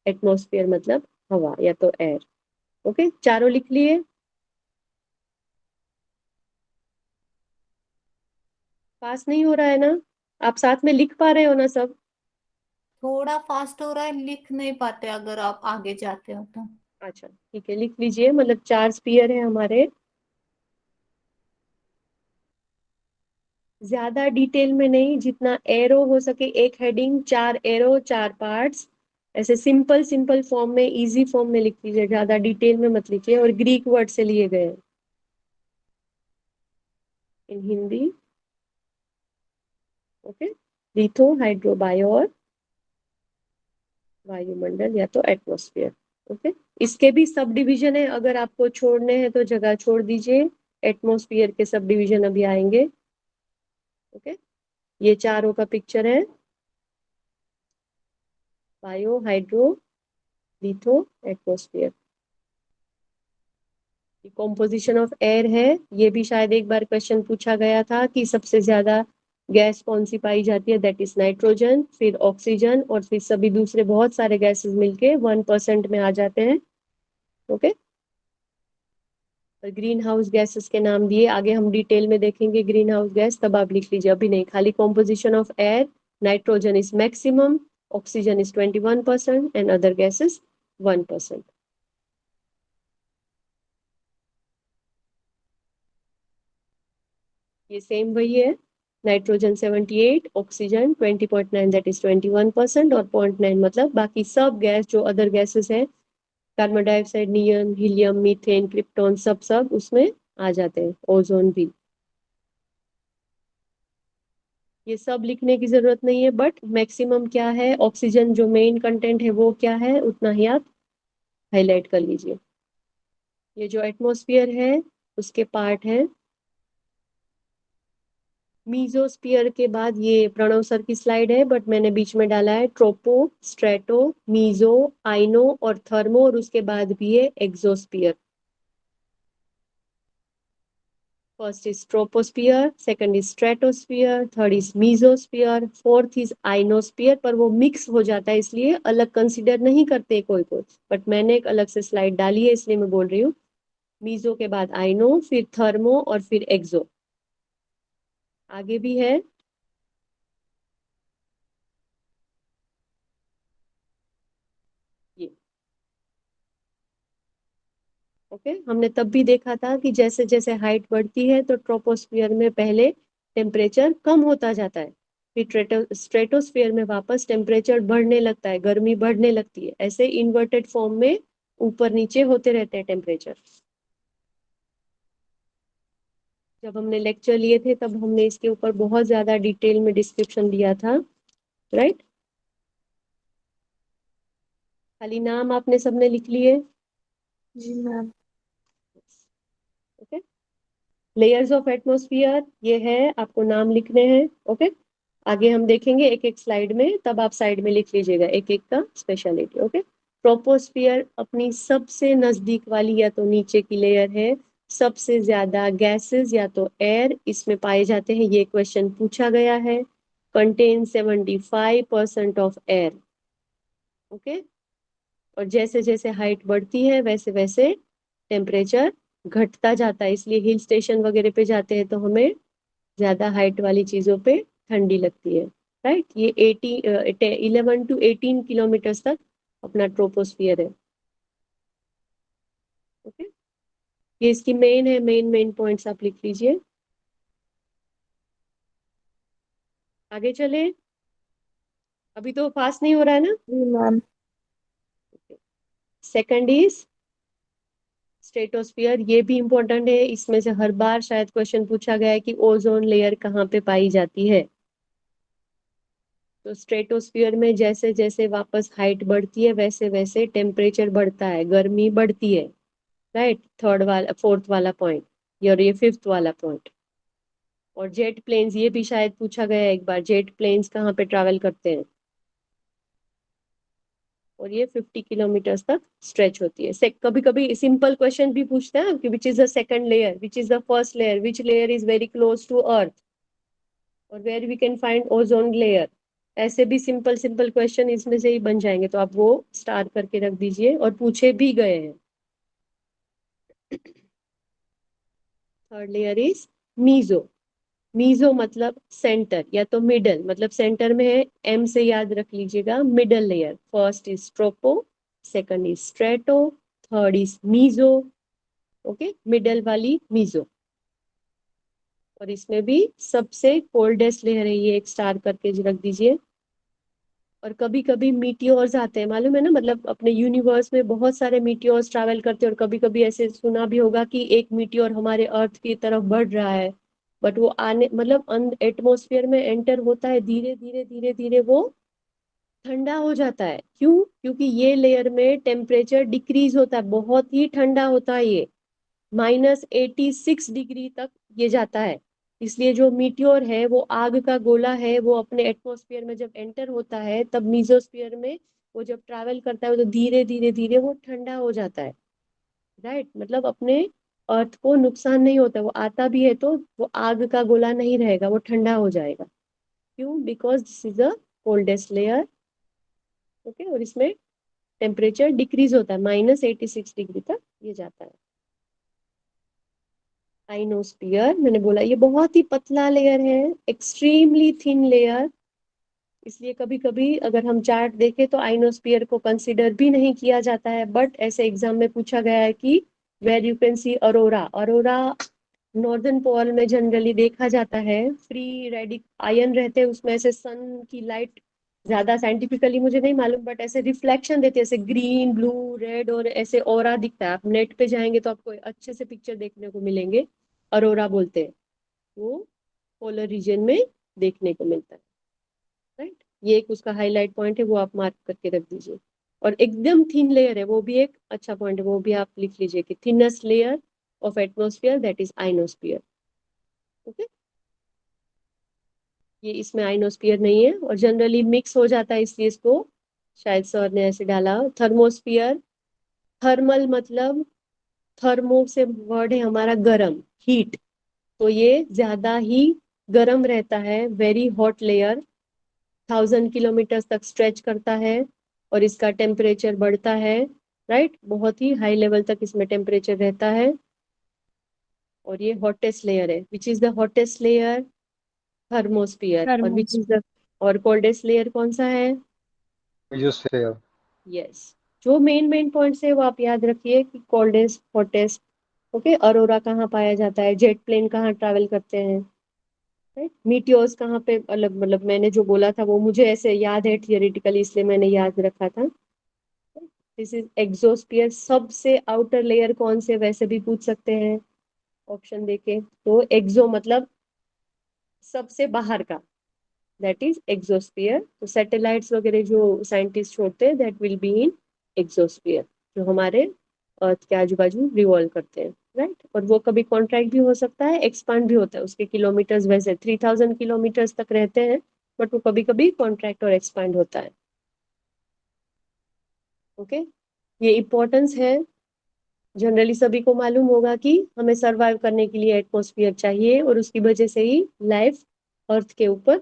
[SPEAKER 1] एटमॉस्फेयर मतलब हवा या तो एयर। ओके, चारों लिख लिए? पास नहीं हो रहा है ना? आप साथ में लिख पा रहे हो ना सब?
[SPEAKER 4] थोड़ा फास्ट हो रहा है, लिख नहीं पाते अगर आप आगे जाते हो तो।
[SPEAKER 1] अच्छा ठीक है, लिख लीजिए। मतलब 4 स्फीयर है हमारे। ज्यादा डिटेल में नहीं, जितना एरो हो सके, एक हेडिंग, 4 एरो, 4 पार्ट्स, ऐसे सिंपल सिंपल फॉर्म में, इजी फॉर्म में लिख लीजिए, ज्यादा डिटेल में मत लिखिए। और ग्रीक वर्ड से लिए गए in Hindi. Okay, litho, hydro, bio और वायुमंडल या तो एटमॉस्फेयर। ओके, इसके भी सब डिवीजन है, अगर आपको छोड़ने हैं तो जगह छोड़ दीजिए। एटमॉस्फेयर के सब डिवीजन अभी आएंगे। ओके, ये चारों का पिक्चर है, bio, hydro, litho, atmosphere. Composition of air है, ये भी शायद एक बार क्वेश्चन पूछा गया था कि सबसे ज्यादा गैस कौन सी पाई जाती है, दैट इज नाइट्रोजन, फिर ऑक्सीजन, और फिर सभी दूसरे बहुत सारे गैसेस मिलके 1% में आ जाते हैं। ओके, ग्रीन हाउस गैसेस के नाम दिए, आगे हम डिटेल में देखेंगे ग्रीन हाउस गैस, तब आप लिख लीजिए, अभी नहीं। खाली composition of air, nitrogen is maximum, oxygen is 21% and other gases 1%। ये सेम वही है, नाइट्रोजन 78, ऑक्सीजन 20.9, दैट इज 21%, और 0.9 मतलब बाकी सब गैस जो अदर गैसेस हैं, कार्बन डाइऑक्साइड, नियन, हीलियम, मीथेन, क्रिप्टॉन, सब सब उसमें आ जाते हैं, ओजोन भी। ये सब लिखने की जरूरत नहीं है, बट मैक्सिमम क्या है, ऑक्सीजन जो मेन कंटेंट है वो क्या है, उतना ही आप हाईलाइट कर लीजिए। ये जो एटमॉस्फेयर है उसके पार्ट है। मीजोस्फीयर के बाद, ये प्रणव सर की स्लाइड है बट मैंने बीच में डाला है, ट्रोपो, स्ट्रेटो, मीजो, आइनो और थर्मो, और उसके बाद भी है exosphere. First is troposphere, second is stratosphere, third is mesosphere, fourth is ionosphere. पर वो मिक्स हो जाता है इसलिए अलग कंसिडर नहीं करते कोई कोई, बट मैंने एक अलग से स्लाइड डाली है इसलिए मैं बोल रही हूँ। मीजो के बाद आइनो, फिर थर्मो और फिर एक्सो। आगे भी है, ओके हमने तब भी देखा था कि जैसे जैसे हाइट बढ़ती है तो ट्रोपोस्फियर में पहले टेम्परेचर कम होता जाता है, फिर स्ट्रेटोस्फियर में वापस टेम्परेचर बढ़ने लगता है, गर्मी बढ़ने लगती है, ऐसे इन्वर्टेड फॉर्म में ऊपर नीचे होते रहते हैं टेम्परेचर। जब हमने लेक्चर लिए थे तब हमने इसके ऊपर बहुत ज्यादा डिटेल में डिस्क्रिप्शन दिया था, राइट। खाली नाम आपने सबने लिख लिए?
[SPEAKER 3] जी ma'am.
[SPEAKER 1] Okay layers of atmosphere ये है, आपको नाम लिखने हैं। ओके आगे हम देखेंगे एक एक स्लाइड में, तब आप साइड में लिख लीजिएगा एक एक का स्पेशलिटी। ओके ट्रोपोस्फियर अपनी सबसे नजदीक वाली या तो नीचे की लेयर है, सबसे ज्यादा गैसेस या तो एयर इसमें पाए जाते हैं, ये क्वेश्चन पूछा गया है। Contain 75% of air. ओके और जैसे जैसे हाइट बढ़ती है वैसे वैसे टेम्परेचर घटता जाता है, इसलिए हिल स्टेशन वगैरह पे जाते हैं तो हमें ज्यादा हाइट वाली चीजों पे ठंडी लगती है, राइट। ये 11 to 18 किलोमीटर तक अपना ट्रोपोस्फियर है। ओके ये इसकी मेन है, मेन पॉइंट्स आप लिख लीजिए। आगे चले, अभी तो फास्ट नहीं हो रहा है ना।
[SPEAKER 3] जी मैम।
[SPEAKER 1] सेकंड इज स्ट्रेटोस्फियर, ये भी इंपॉर्टेंट है, इसमें से हर बार शायद क्वेश्चन पूछा गया है कि ओजोन लेयर कहाँ पे पाई जाती है। तो स्ट्रेटोस्फियर में जैसे जैसे वापस हाइट बढ़ती है वैसे वैसे टेम्परेचर बढ़ता है, गर्मी बढ़ती है, राइट। थर्ड वाला फोर्थ वाला पॉइंट और ये फिफ्थ वाला पॉइंट। और जेट प्लेन्स ये भी शायद पूछा गया है एक बार, जेट प्लेन्स कहाँ पे ट्रैवल करते हैं, और ये 50 किलोमीटर तक स्ट्रेच होती है। कभी कभी सिंपल क्वेश्चन भी पूछते हैं कि which is the second layer, which is the first layer, which layer is very close to earth और where we can find ozone layer. ऐसे भी सिंपल सिंपल क्वेश्चन इसमें से ही बन जाएंगे, तो आप वो स्टार करके रख दीजिए, और पूछे भी गए हैं। Third layer is meso. Meso मतलब सेंटर या तो मिडल, मतलब सेंटर में है, एम से याद रख लीजिएगा, middle layer. First is tropo, second is strato, third is meso. Okay middle वाली मीजो, और इसमें भी सबसे कोल्डेस्ट लेयर है, ये एक स्टार करके रख दीजिए। और कभी कभी मीटियोर्स आते हैं, मालूम है ना, मतलब अपने यूनिवर्स में बहुत सारे मीटियोर्स ट्रैवल करते हैं, और कभी कभी ऐसे सुना भी होगा कि एक मीटियोर हमारे अर्थ की तरफ बढ़ रहा है, बट वो आने मतलब एटमोसफियर में एंटर होता है, धीरे धीरे धीरे धीरे वो ठंडा हो जाता है। क्यों? क्योंकि ये लेयर में टेम्परेचर डिक्रीज होता है, बहुत ही ठंडा होता है, ये -86 डिग्री तक ये जाता है। इसलिए जो मीटियोर है वो आग का गोला है, वो अपने एटमॉस्फेयर में जब एंटर होता है तब मीजोस्फीयर में वो जब ट्रैवल करता है तो धीरे धीरे धीरे वो ठंडा हो जाता है, राइट। मतलब अपने अर्थ को नुकसान नहीं होता, वो आता भी है तो वो आग का गोला नहीं रहेगा, वो ठंडा हो जाएगा। क्यों? Because this is the coldest layer. Okay और इसमें टेम्परेचर डिक्रीज होता है, -86 डिग्री तक ये जाता है। आइनोस्फियर मैंने बोला ये बहुत ही पतला लेयर है, एक्सट्रीमली थिन लेयर, इसलिए कभी कभी अगर हम चार्ट देखें तो आइनोस्फियर को कंसिडर भी नहीं किया जाता है, बट ऐसे एग्जाम में पूछा गया है कि where you can see aurora. Aurora northern pole में जनरली देखा जाता है, फ्री रेडिक आयन रहते हैं उसमें, ऐसे सन की लाइट ज्यादा साइंटिफिकली मुझे नहीं मालूम, बट ऐसे रिफ्लेक्शन देते हैं, ऐसे ग्रीन ब्लू रेड और ऐसे ऑरा दिखता है। आप नेट पे जाएंगे तो आपको अच्छे से पिक्चर देखने को मिलेंगे, अरोरा बोलते हैं, वो पोलर रीजन में देखने को मिलता है, राइट। ये एक उसका हाईलाइट पॉइंट है, वो आप मार्क करके रख दीजिए। और एकदम थिन लेयर है, वो भी एक अच्छा पॉइंट है, वो भी आप लिख लीजिए कि thinnest layer of atmosphere that is ionosphere. Okay ये इसमें आइनोस्फियर नहीं है और जनरली मिक्स हो जाता है, इसलिए इसको शायद सर ने ऐसे डाला। थर्मोस्फियर, थर्मल मतलब थर्मो से वर्ड है हमारा गर्म, हीट, तो ये ज्यादा ही गर्म रहता है, वेरी हॉट लेयर, 1000 किलोमीटर तक स्ट्रेच करता है और इसका टेम्परेचर बढ़ता है, राइट। बहुत ही हाई लेवल तक इसमें टेम्परेचर रहता है, और ये हॉटेस्ट लेयर है। विच is the hottest layer? Thermosphere. और विच इज द, और कोल्डेस्ट लेयर कौन सा है?
[SPEAKER 2] मीजोस्फीयर।
[SPEAKER 1] यस जो मेन पॉइंट्स है वो आप याद रखिए कि कोल्डेस्ट हॉटेस्ट, ओके, अरोरा कहाँ पाया जाता है, जेट प्लेन कहाँ ट्रैवल करते हैं, राइट, मीटियोर्स कहाँ पे अलग, मतलब मैंने जो बोला था वो मुझे ऐसे याद है थियोरेटिकली, इसलिए मैंने याद रखा था। दिस इज एक्सोस्फियर, सबसे आउटर लेयर कौन से, वैसे भी पूछ सकते हैं ऑप्शन देके। तो एक्सो मतलब सबसे बाहर का, दैट इज एक्सोस्फियर। तो सैटेलाइट्स वगैरह जो साइंटिस्ट छोड़ते हैं that will be in exosphere, जो हमारे अर्थ के आजू बाजू रिवॉल्व करते हैं, राइट। और वो कभी कॉन्ट्रैक्ट भी हो सकता है, एक्सपांड भी होता है, उसके किलोमीटर्स वैसे 3000 किलोमीटर्स तक रहते हैं, बट वो कभी कभी कॉन्ट्रैक्ट और एक्सपांड होता है, ओके। ये इम्पोर्टेंस है, जनरली सभी को मालूम होगा कि हमें सरवाइव करने के लिए एटमॉस्फेयर चाहिए, और उसकी वजह से ही लाइफ अर्थ के ऊपर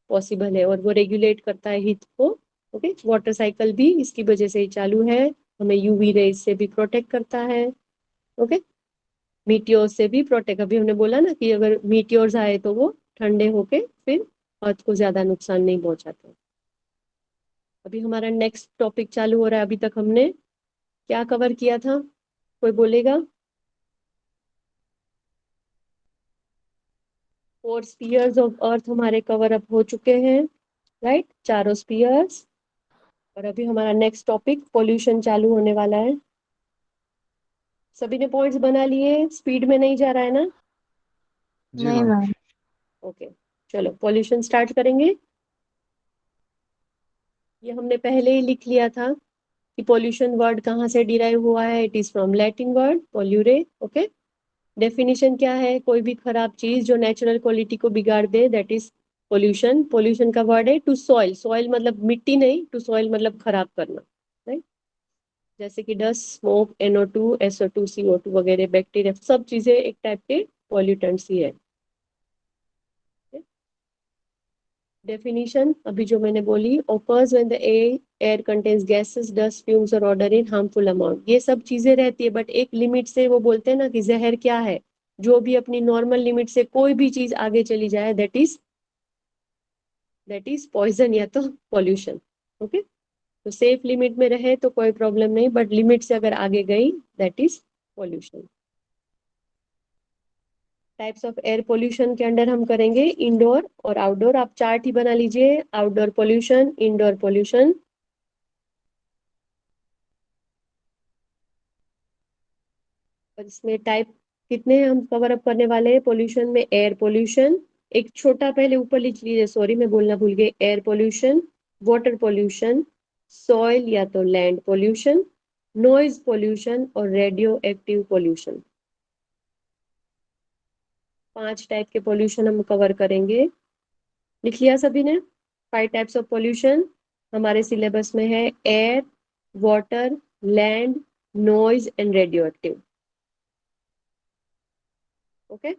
[SPEAKER 1] पॉसिबल है, और वो रेगुलेट करता है हीट को, ओके। वाटर साइकिल भी इसकी वजह से ही चालू है, हमें यूवी रेज से भी प्रोटेक्ट करता है, ओके। मीटियोर से भी प्रोटेक्ट, अभी हमने बोला ना कि अगर मीटियोर्स आए तो वो ठंडे होके फिर अर्थ को ज्यादा नुकसान नहीं पहुंचाते। अभी हमारा नेक्स्ट टॉपिक चालू हो रहा है, अभी तक हमने क्या कवर किया था, कोई बोलेगा? 4 स्पीयर्स ऑफ अर्थ हमारे कवर अप हो चुके हैं, राइट, चारों स्पीयर्स। और अभी हमारा नेक्स्ट टॉपिक पोल्यूशन चालू होने वाला है। सभी ने पॉइंट्स बना लिए, स्पीड में नहीं जा रहा है ना?
[SPEAKER 2] जी
[SPEAKER 3] नहीं
[SPEAKER 2] मैम।
[SPEAKER 3] मैम।
[SPEAKER 1] ओके, चलो पोल्यूशन स्टार्ट करेंगे। ये हमने पहले ही लिख लिया था कि पोल्यूशन वर्ड कहाँ से डिराइव हुआ है, it is from Latin word polluere, okay. Definition क्या है, कोई भी खराब चीज जो नेचुरल क्वालिटी को बिगाड़ दे, दैट इज पोल्यूशन। पोल्यूशन का वर्ड है टू सॉइल, सॉइल मतलब मिट्टी नहीं, टू सॉइल मतलब खराब करना, राइट। जैसे कि dust, smoke, NO2, SO2, CO2 वगैरह, बैक्टीरिया, सब चीजें एक टाइप के पॉल्यूटेंट्स ही है। डेफिनेशन अभी जो मैंने बोली, occurs when the air contains gases, dust, fumes और odor in harmful amount, ये सब चीजें रहती है, बट एक लिमिट से, वो बोलते हैं ना कि जहर क्या है, जो भी अपनी नॉर्मल लिमिट से कोई भी चीज आगे चली जाए, दैट इज पॉइजन या तो पॉल्यूशन, ओके। तो सेफ लिमिट में रहे तो कोई प्रॉब्लम नहीं, बट लिमिट से अगर आगे गई that is pollution. Types of air pollution के अंडर हम करेंगे इंडोर और आउटडोर। आप चार्ट ही बना लीजिए, आउटडोर पोल्यूशन, इंडोर पोल्यूशन। और इसमें टाइप कितने हम कवर अप करने वाले हैं पोल्यूशन में? एयर पोल्यूशन, एक छोटा पहले ऊपर लिख लीजिए, सॉरी मैं बोलना भूल गई, air pollution, water pollution, soil या तो लैंड पोल्यूशन, नॉइज पोल्यूशन और रेडियो एक्टिव पोल्यूशन। 5 टाइप के पोल्यूशन हम कवर करेंगे। लिख लिया सभी ने? 5 टाइप्स ऑफ पोल्यूशन हमारे सिलेबस में है, air, water, land, noise and radio active, okay.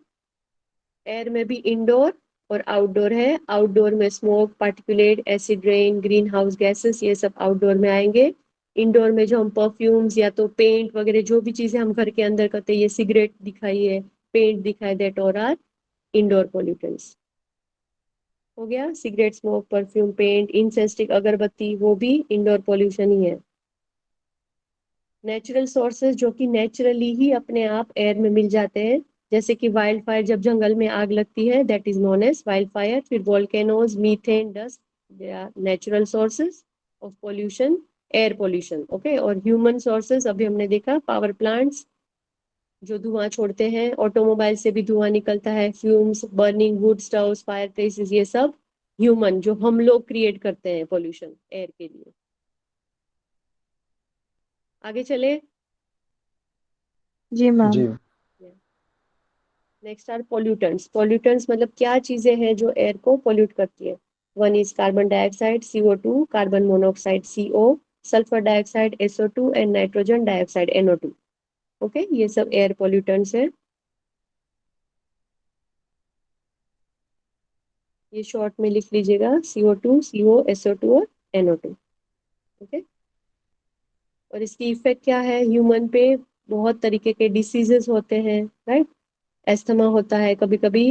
[SPEAKER 1] Air में भी इंडोर और आउटडोर है। आउटडोर में smoke, particulate, acid rain, green house gases, ये सब आउटडोर में आएंगे। इंडोर में जो हम परफ्यूम्स या तो पेंट वगैरह, जो भी चीजें हम घर के अंदर करते हैं, ये सिगरेट दिखाई है, पेंट दिखाई, दैट और आर इंडोर पोल्यूटेंट्स। हो गया, सिगरेट, स्मोक, परफ्यूम, पेंट, इंसेस्टिक अगरबत्ती, वो भी इंडोर पोल्यूशन ही है। नेचुरल सोर्सेज जो कि नेचुरली ही अपने आप एयर में मिल जाते हैं, जैसे कि वाइल्ड फायर, जब जंगल में आग लगती है that is known as wild fire. फिर volcanoes, methane, dust, they are natural sources of pollution, air pollution, okay. और ह्यूमन सोर्सेज अभी हमने देखा, पावर प्लांट्स जो धुआं छोड़ते हैं, ऑटोमोबाइल से भी धुआं निकलता है, fumes, burning would stoves, fire places, ये सब ह्यूमन, जो हम लोग क्रिएट करते हैं पोल्यूशन एयर के लिए। आगे चले।
[SPEAKER 3] जी मैम।
[SPEAKER 2] जी।
[SPEAKER 1] Next are pollutants. पोल्यूटेंट्स मतलब क्या चीजें हैं जो एयर को पोल्यूट करती है? One is carbon dioxide CO2, carbon monoxide CO, sulphur dioxide SO2 and nitrogen dioxide NO2, okay. ये सब एयर पोल्यूटेंट्स है। ये शॉर्ट में लिख लीजिएगा, CO2, CO, SO2 और NO2, ओके। और इसकी इफेक्ट क्या है ह्यूमन पे? बहुत तरीके के डिसीजेस होते हैं, राइट। एस्थमा होता है कभी कभी,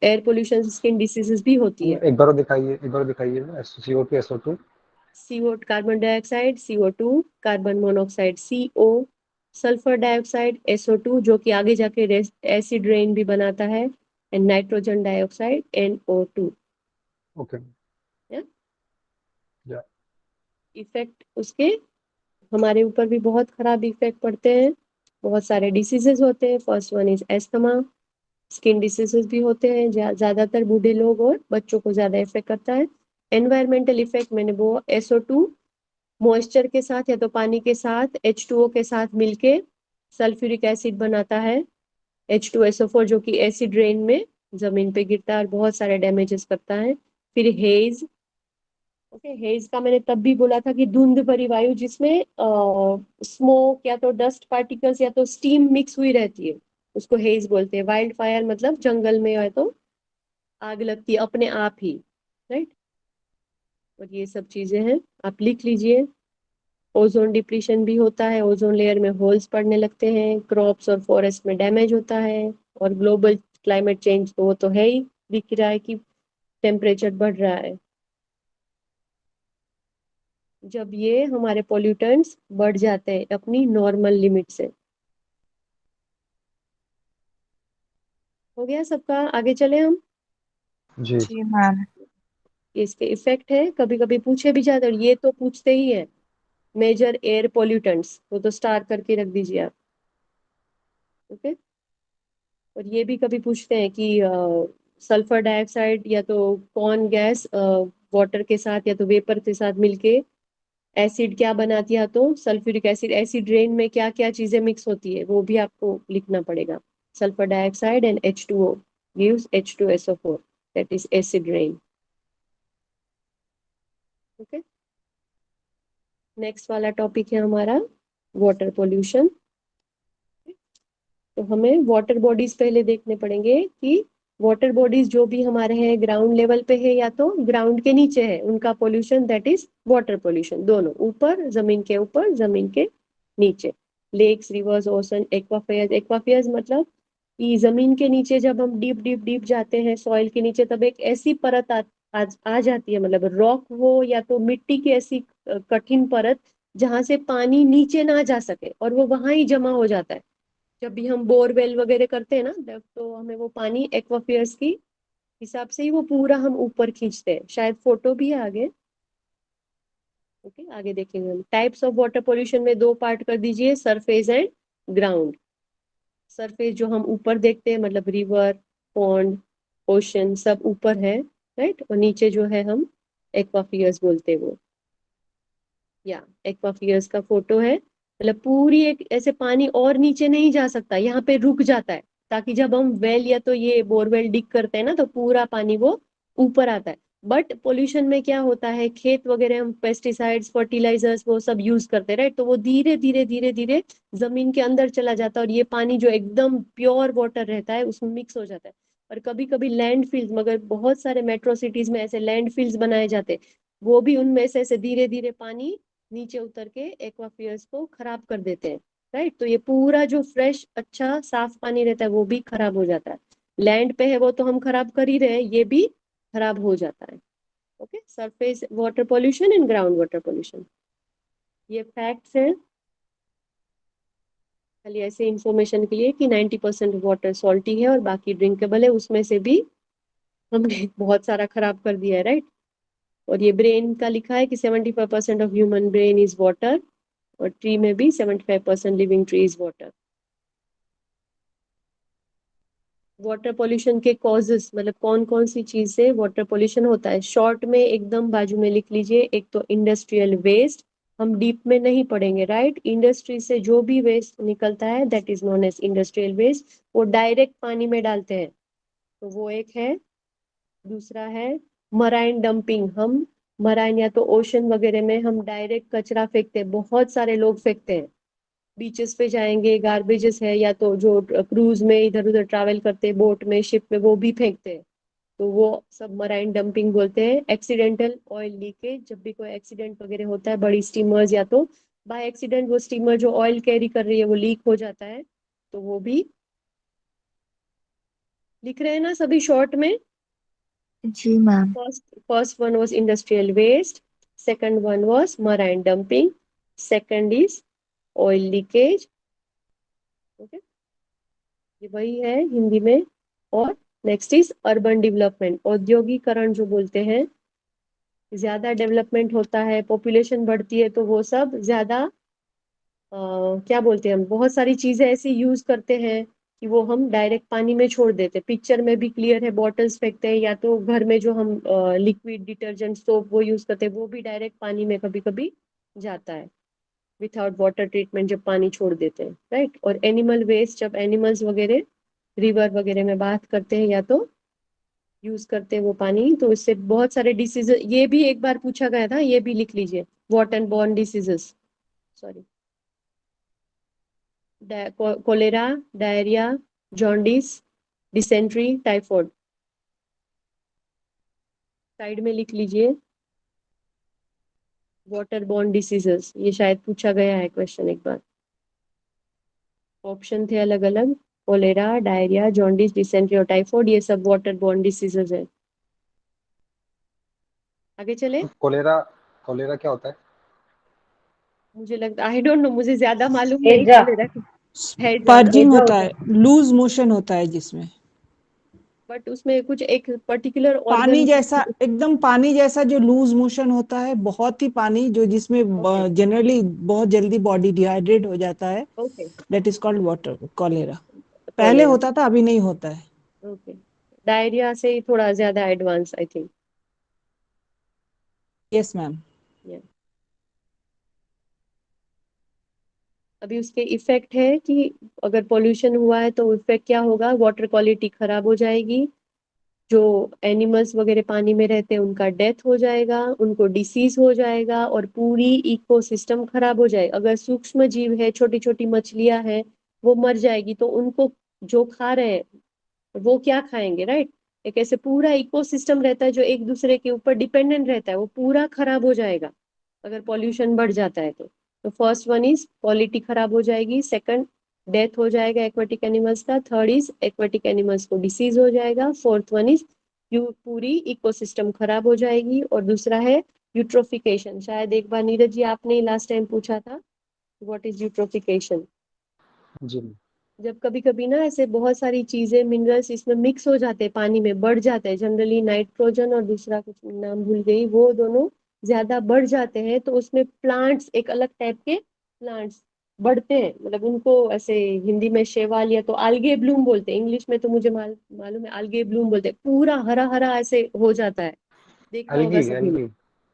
[SPEAKER 1] एयर पोल्यूशन स्किन डिसीजेस भी होती है।
[SPEAKER 2] एक बार और दिखाइए, एक बार दिखाइए, CO2 SO2।
[SPEAKER 1] CO carbon dioxide CO2, carbon monoxide CO, sulphur dioxide SO2 जो कि आगे जाके एसिड रेन भी बनाता है, and nitrogen dioxide NO2।
[SPEAKER 2] Okay.
[SPEAKER 1] Yeah?
[SPEAKER 2] या
[SPEAKER 1] इफेक्ट उसके हमारे ऊपर भी बहुत खराब इफेक्ट पड़ते हैं, बहुत सारे डिसीजेस होते हैं। First one is asthma, skin diseases भी होते हैं, ज्यादातर बूढ़े लोग और बच्चों को ज्यादा इफेक्ट करता है। एनवायरमेंटल इफेक्ट मैंने वो SO2 मॉइस्चर के साथ या तो पानी के साथ H2O के साथ मिलके सल्फ्यूरिक एसिड बनाता है, H2SO4 जो कि एसिड रेन में जमीन पे गिरता है और बहुत सारे डैमेजेस करता है। फिर हेज, ओके, हेज का मैंने तब भी बोला था कि धुंध भरी वायु जिसमें स्मोक या तो डस्ट पार्टिकल्स या तो स्टीम मिक्स हुई रहती है, उसको हेज बोलते हैं। वाइल्ड फायर मतलब जंगल में है तो आग लगती है अपने आप ही, राइट। और ये सब चीजें हैं, आप लिख लीजिए। ओजोन डिप्लीशन भी होता है, ओजोन लेयर में होल्स पड़ने लगते हैं, क्रॉप्स और फॉरेस्ट में डैमेज होता है, और ग्लोबल क्लाइमेट चेंज तो वो तो है ही, दिख रहा है कि टेम्परेचर बढ़ रहा है। जब ये हमारे पोल्यूटेंट्स बढ़ जाते हैं अपनी नॉर्मल लिमिट से। हो गया सबका, आगे चले हम।
[SPEAKER 2] जी।
[SPEAKER 3] जी मैम।
[SPEAKER 1] इसके इफेक्ट है, कभी कभी पूछे भी जाते हैं, और ये तो पूछते ही है। मेजर एयर पोल्यूटेंट्स, वो तो स्टार करके रख दीजिए आप, ओके। और ये भी कभी पूछते हैं कि सल्फर डाइऑक्साइड या तो कौन गैस वाटर के साथ या तो वेपर के साथ मिलके एसिड क्या बनाती है, तो सल्फ्यूरिक एसिड, एसिड रेन में क्या क्या चीजें मिक्स होती है वो भी आपको लिखना पड़ेगा। Sulphur dioxide and H2O gives H2SO4, that is acid rain, okay. Next वाला टॉपिक है हमारा वाटर पोल्यूशन। तो हमें वाटर बॉडीज पहले देखने पड़ेंगे कि वाटर बॉडीज जो भी हमारे हैं ग्राउंड लेवल पे है या तो ग्राउंड के नीचे है, उनका pollution, that is water pollution. दोनों, ऊपर जमीन के ऊपर, जमीन के नीचे। Lakes, rivers, ocean, aquifers. Aquifers मतलब कि जमीन के नीचे जब हम डीप डीप डीप जाते हैं सॉइल के नीचे, तब एक ऐसी परत आ जाती है, मतलब रॉक हो या तो मिट्टी की ऐसी कठिन परत जहां से पानी नीचे ना जा सके, और वो वहां ही जमा हो जाता है। जब भी हम बोरवेल वगैरह करते हैं ना, जब तो हमें वो पानी एक्वाफियर्स की हिसाब से ही वो पूरा हम ऊपर खींचते हैं। शायद फोटो भी है आगे, ओके, आगे देखेंगे हम। टाइप्स ऑफ वाटर पोल्यूशन में दो पार्ट कर दीजिए, सरफेस एंड ग्राउंड। सरफेस जो हम ऊपर देखते हैं, मतलब रिवर, पॉन्ड, ओशन, सब ऊपर है, राइट। और नीचे जो है हम एक्वाफियर्स बोलते हैं वो, या एक्वाफियर्स का फोटो है। मतलब पूरी एक ऐसे पानी और नीचे नहीं जा सकता, यहाँ पे रुक जाता है, ताकि जब हम वेल या तो ये बोरवेल डिग करते हैं ना, तो पूरा पानी वो ऊपर आता है। बट पोल्यूशन में क्या होता है, खेत वगैरह हम पेस्टिसाइड्स, फर्टिलाइजर्स वो सब यूज करते हैं, राइट। तो वो धीरे धीरे धीरे धीरे जमीन के अंदर चला जाता है, और ये पानी जो एकदम प्योर वाटर रहता है उसमें मिक्स हो जाता है। और कभी कभी लैंडफिल्स, मगर बहुत सारे मेट्रो सिटीज में ऐसे लैंडफिल्स बनाए जाते हैं, वो भी उनमें से ऐसे धीरे धीरे पानी नीचे उतर के एक्वाफियर्स को खराब कर देते हैं, राइट। तो ये पूरा जो फ्रेश अच्छा साफ पानी रहता है वो भी खराब हो जाता है। लैंड पे है वो तो हम खराब कर ही रहे हैं, ये भी खराब हो जाता है, okay. Surface water pollution and ground water pollution, ये फैक्ट्स हैं, खाली ऐसे इंफॉर्मेशन के लिए कि 90% वाटर सॉल्टी है और बाकी ड्रिंकेबल है, उसमें से भी हमने बहुत सारा खराब कर दिया है, राइट। और ये ब्रेन का लिखा है कि 75% of human brain is water, और ट्री में भी 75% living tree is water. Water pollution के कॉजेस, मतलब कौन कौन सी चीज से वाटर पोल्यूशन होता है, शॉर्ट में एकदम बाजू में लिख लीजिए। एक तो इंडस्ट्रियल वेस्ट, हम डीप में नहीं पढ़ेंगे, राइट। इंडस्ट्री से जो भी वेस्ट निकलता है that is known as industrial waste, वो डायरेक्ट पानी में डालते हैं, तो वो एक है। दूसरा है मराइन डंपिंग, हम मराइन या तो ओशन वगैरह में हम डायरेक्ट कचरा फेंकते हैं, बहुत सारे लोग फेंकते हैं। बीचेस पे जाएंगे, गार्बेजेस है या तो जो क्रूज में इधर उधर ट्रैवल करते हैं, बोट में, शिप में, वो भी फेंकते हैं, तो वो सब मराइन डंपिंग बोलते हैं। एक्सीडेंटल ऑयल लीकेज, जब भी कोई एक्सीडेंट वगैरह होता है, बड़ी स्टीमर्स या तो बाय एक्सीडेंट वो स्टीमर जो ऑयल कैरी कर रही है वो लीक हो जाता है, तो वो भी लिख रहे हैं ना सभी शॉर्ट में।
[SPEAKER 3] जी ma'am.
[SPEAKER 1] First one was industrial waste, second one was marine dumping, second is oil leakage. Okay, ये वही है हिंदी में. और नेक्स्ट इज अर्बन डेवलपमेंट, औद्योगिकरण जो बोलते हैं. ज्यादा डेवलपमेंट होता है, पॉपुलेशन बढ़ती है, तो वो सब ज्यादा क्या बोलते हैं हम, बहुत सारी चीजें ऐसी यूज करते हैं कि वो हम डायरेक्ट पानी में छोड़ देते हैं. पिक्चर में भी क्लियर है, बॉटल्स फेंकते हैं, या तो घर में जो हम लिक्विड डिटर्जेंट सोप वो यूज करते हैं, वो भी डायरेक्ट पानी में कभी कभी जाता है विथआउट वाटर ट्रीटमेंट, जब पानी छोड़ देते हैं, राइट. और एनिमल वेस्ट, जब एनिमल्स वगैरह रिवर वगैरह में बात करते हैं या तो यूज करते हैं वो पानी, तो इससे बहुत सारे डिसीज. ये भी एक बार पूछा गया था, ये भी लिख लीजिए, water borne diseases. Sorry, cholera, diarrhoea, jaundice, dysentery, typhoid. Side में लिख लीजिए वाटर बॉर्न डिसीजेस. ये शायद पूछा गया है क्वेश्चन एक बार. ऑप्शन थे अलग अलग, कोलेरा, डायरिया, जॉन्डिस, डिसेंट्री और टाइफॉइड. ये सब वाटर बॉर्न डिसीजेस है. आगे चले.
[SPEAKER 2] कोलेरा, कोलेरा क्या होता है?
[SPEAKER 1] मुझे लगता, आई डोंट नो, मुझे ज्यादा मालूम नहीं
[SPEAKER 6] हेजा।
[SPEAKER 1] कोलेरा की.
[SPEAKER 7] स्पर्जिंग होता है, लूज मोशन होता है जिसमें
[SPEAKER 1] बट उसमें कुछ एक पर्टिकुलर
[SPEAKER 7] पानी
[SPEAKER 1] ऑर्गन.
[SPEAKER 7] जैसा, एकदम पानी जैसा जो लूज मोशन होता है, बहुत ही पानी, जो जिसमें
[SPEAKER 1] Okay.
[SPEAKER 7] जनरली बहुत जल्दी बॉडी डिहाइड्रेट हो जाता है.
[SPEAKER 1] Okay.
[SPEAKER 7] That is called water cholera. पहले होता था, अभी नहीं होता है.
[SPEAKER 1] ओके. डायरिया से ही थोड़ा ज्यादा advance I think.
[SPEAKER 7] Yes ma'am.
[SPEAKER 1] अभी उसके इफेक्ट है कि अगर पोल्यूशन हुआ है तो इफेक्ट क्या होगा, वाटर क्वालिटी खराब हो जाएगी, जो एनिमल्स वगैरह पानी में रहते हैं उनका डेथ हो जाएगा, उनको डिसीज हो जाएगा, और पूरी इकोसिस्टम खराब हो जाएगा. अगर सूक्ष्म जीव है, छोटी छोटी मछलियां हैं, वो मर जाएगी, तो उनको जो खा रहे हैं वो क्या खाएंगे, राइट. एक ऐसे पूरा इकोसिस्टम रहता है जो एक दूसरे के ऊपर डिपेंडेंट रहता है, वो पूरा खराब हो जाएगा अगर पॉल्यूशन बढ़ जाता है तो फर्स्ट वन इज क्वालिटी खराब हो जाएगी, सेकंड डेथ हो जाएगा एक्वाटिक एनिमल्स का, थर्ड इज एक्वाटिक एनिमल्स को डिसीज हो जाएगा, फोर्थ वन इज पूरी इकोसिस्टम खराब हो जाएगी, और दूसरा है यूट्रोफिकेशन. शायद एक बार नीरज जी आपने लास्ट टाइम पूछा था, व्हाट इज यूट्रोफिकेशन.
[SPEAKER 2] जी.
[SPEAKER 1] जब कभी कभी ना ऐसे बहुत सारी चीजें, मिनरल्स इसमें मिक्स हो जाते हैं, पानी में बढ़ जाते हैं, जनरली नाइट्रोजन और दूसरा कुछ नाम भूल गई, वो दोनों ज्यादा बढ़ जाते हैं, तो उसमें प्लांट्स, एक अलग टाइप के प्लांट्स बढ़ते हैं. मतलब उनको ऐसे हिंदी में शैवाल या तो आल्गे ब्लूम बोलते हैं, इंग्लिश में तो मुझे मालूम है आल्गे ब्लूम बोलते हैं. पूरा हरा हरा ऐसे हो जाता है, देखा होगा
[SPEAKER 2] एल्गी,
[SPEAKER 1] सभी ने.
[SPEAKER 2] एल्गी.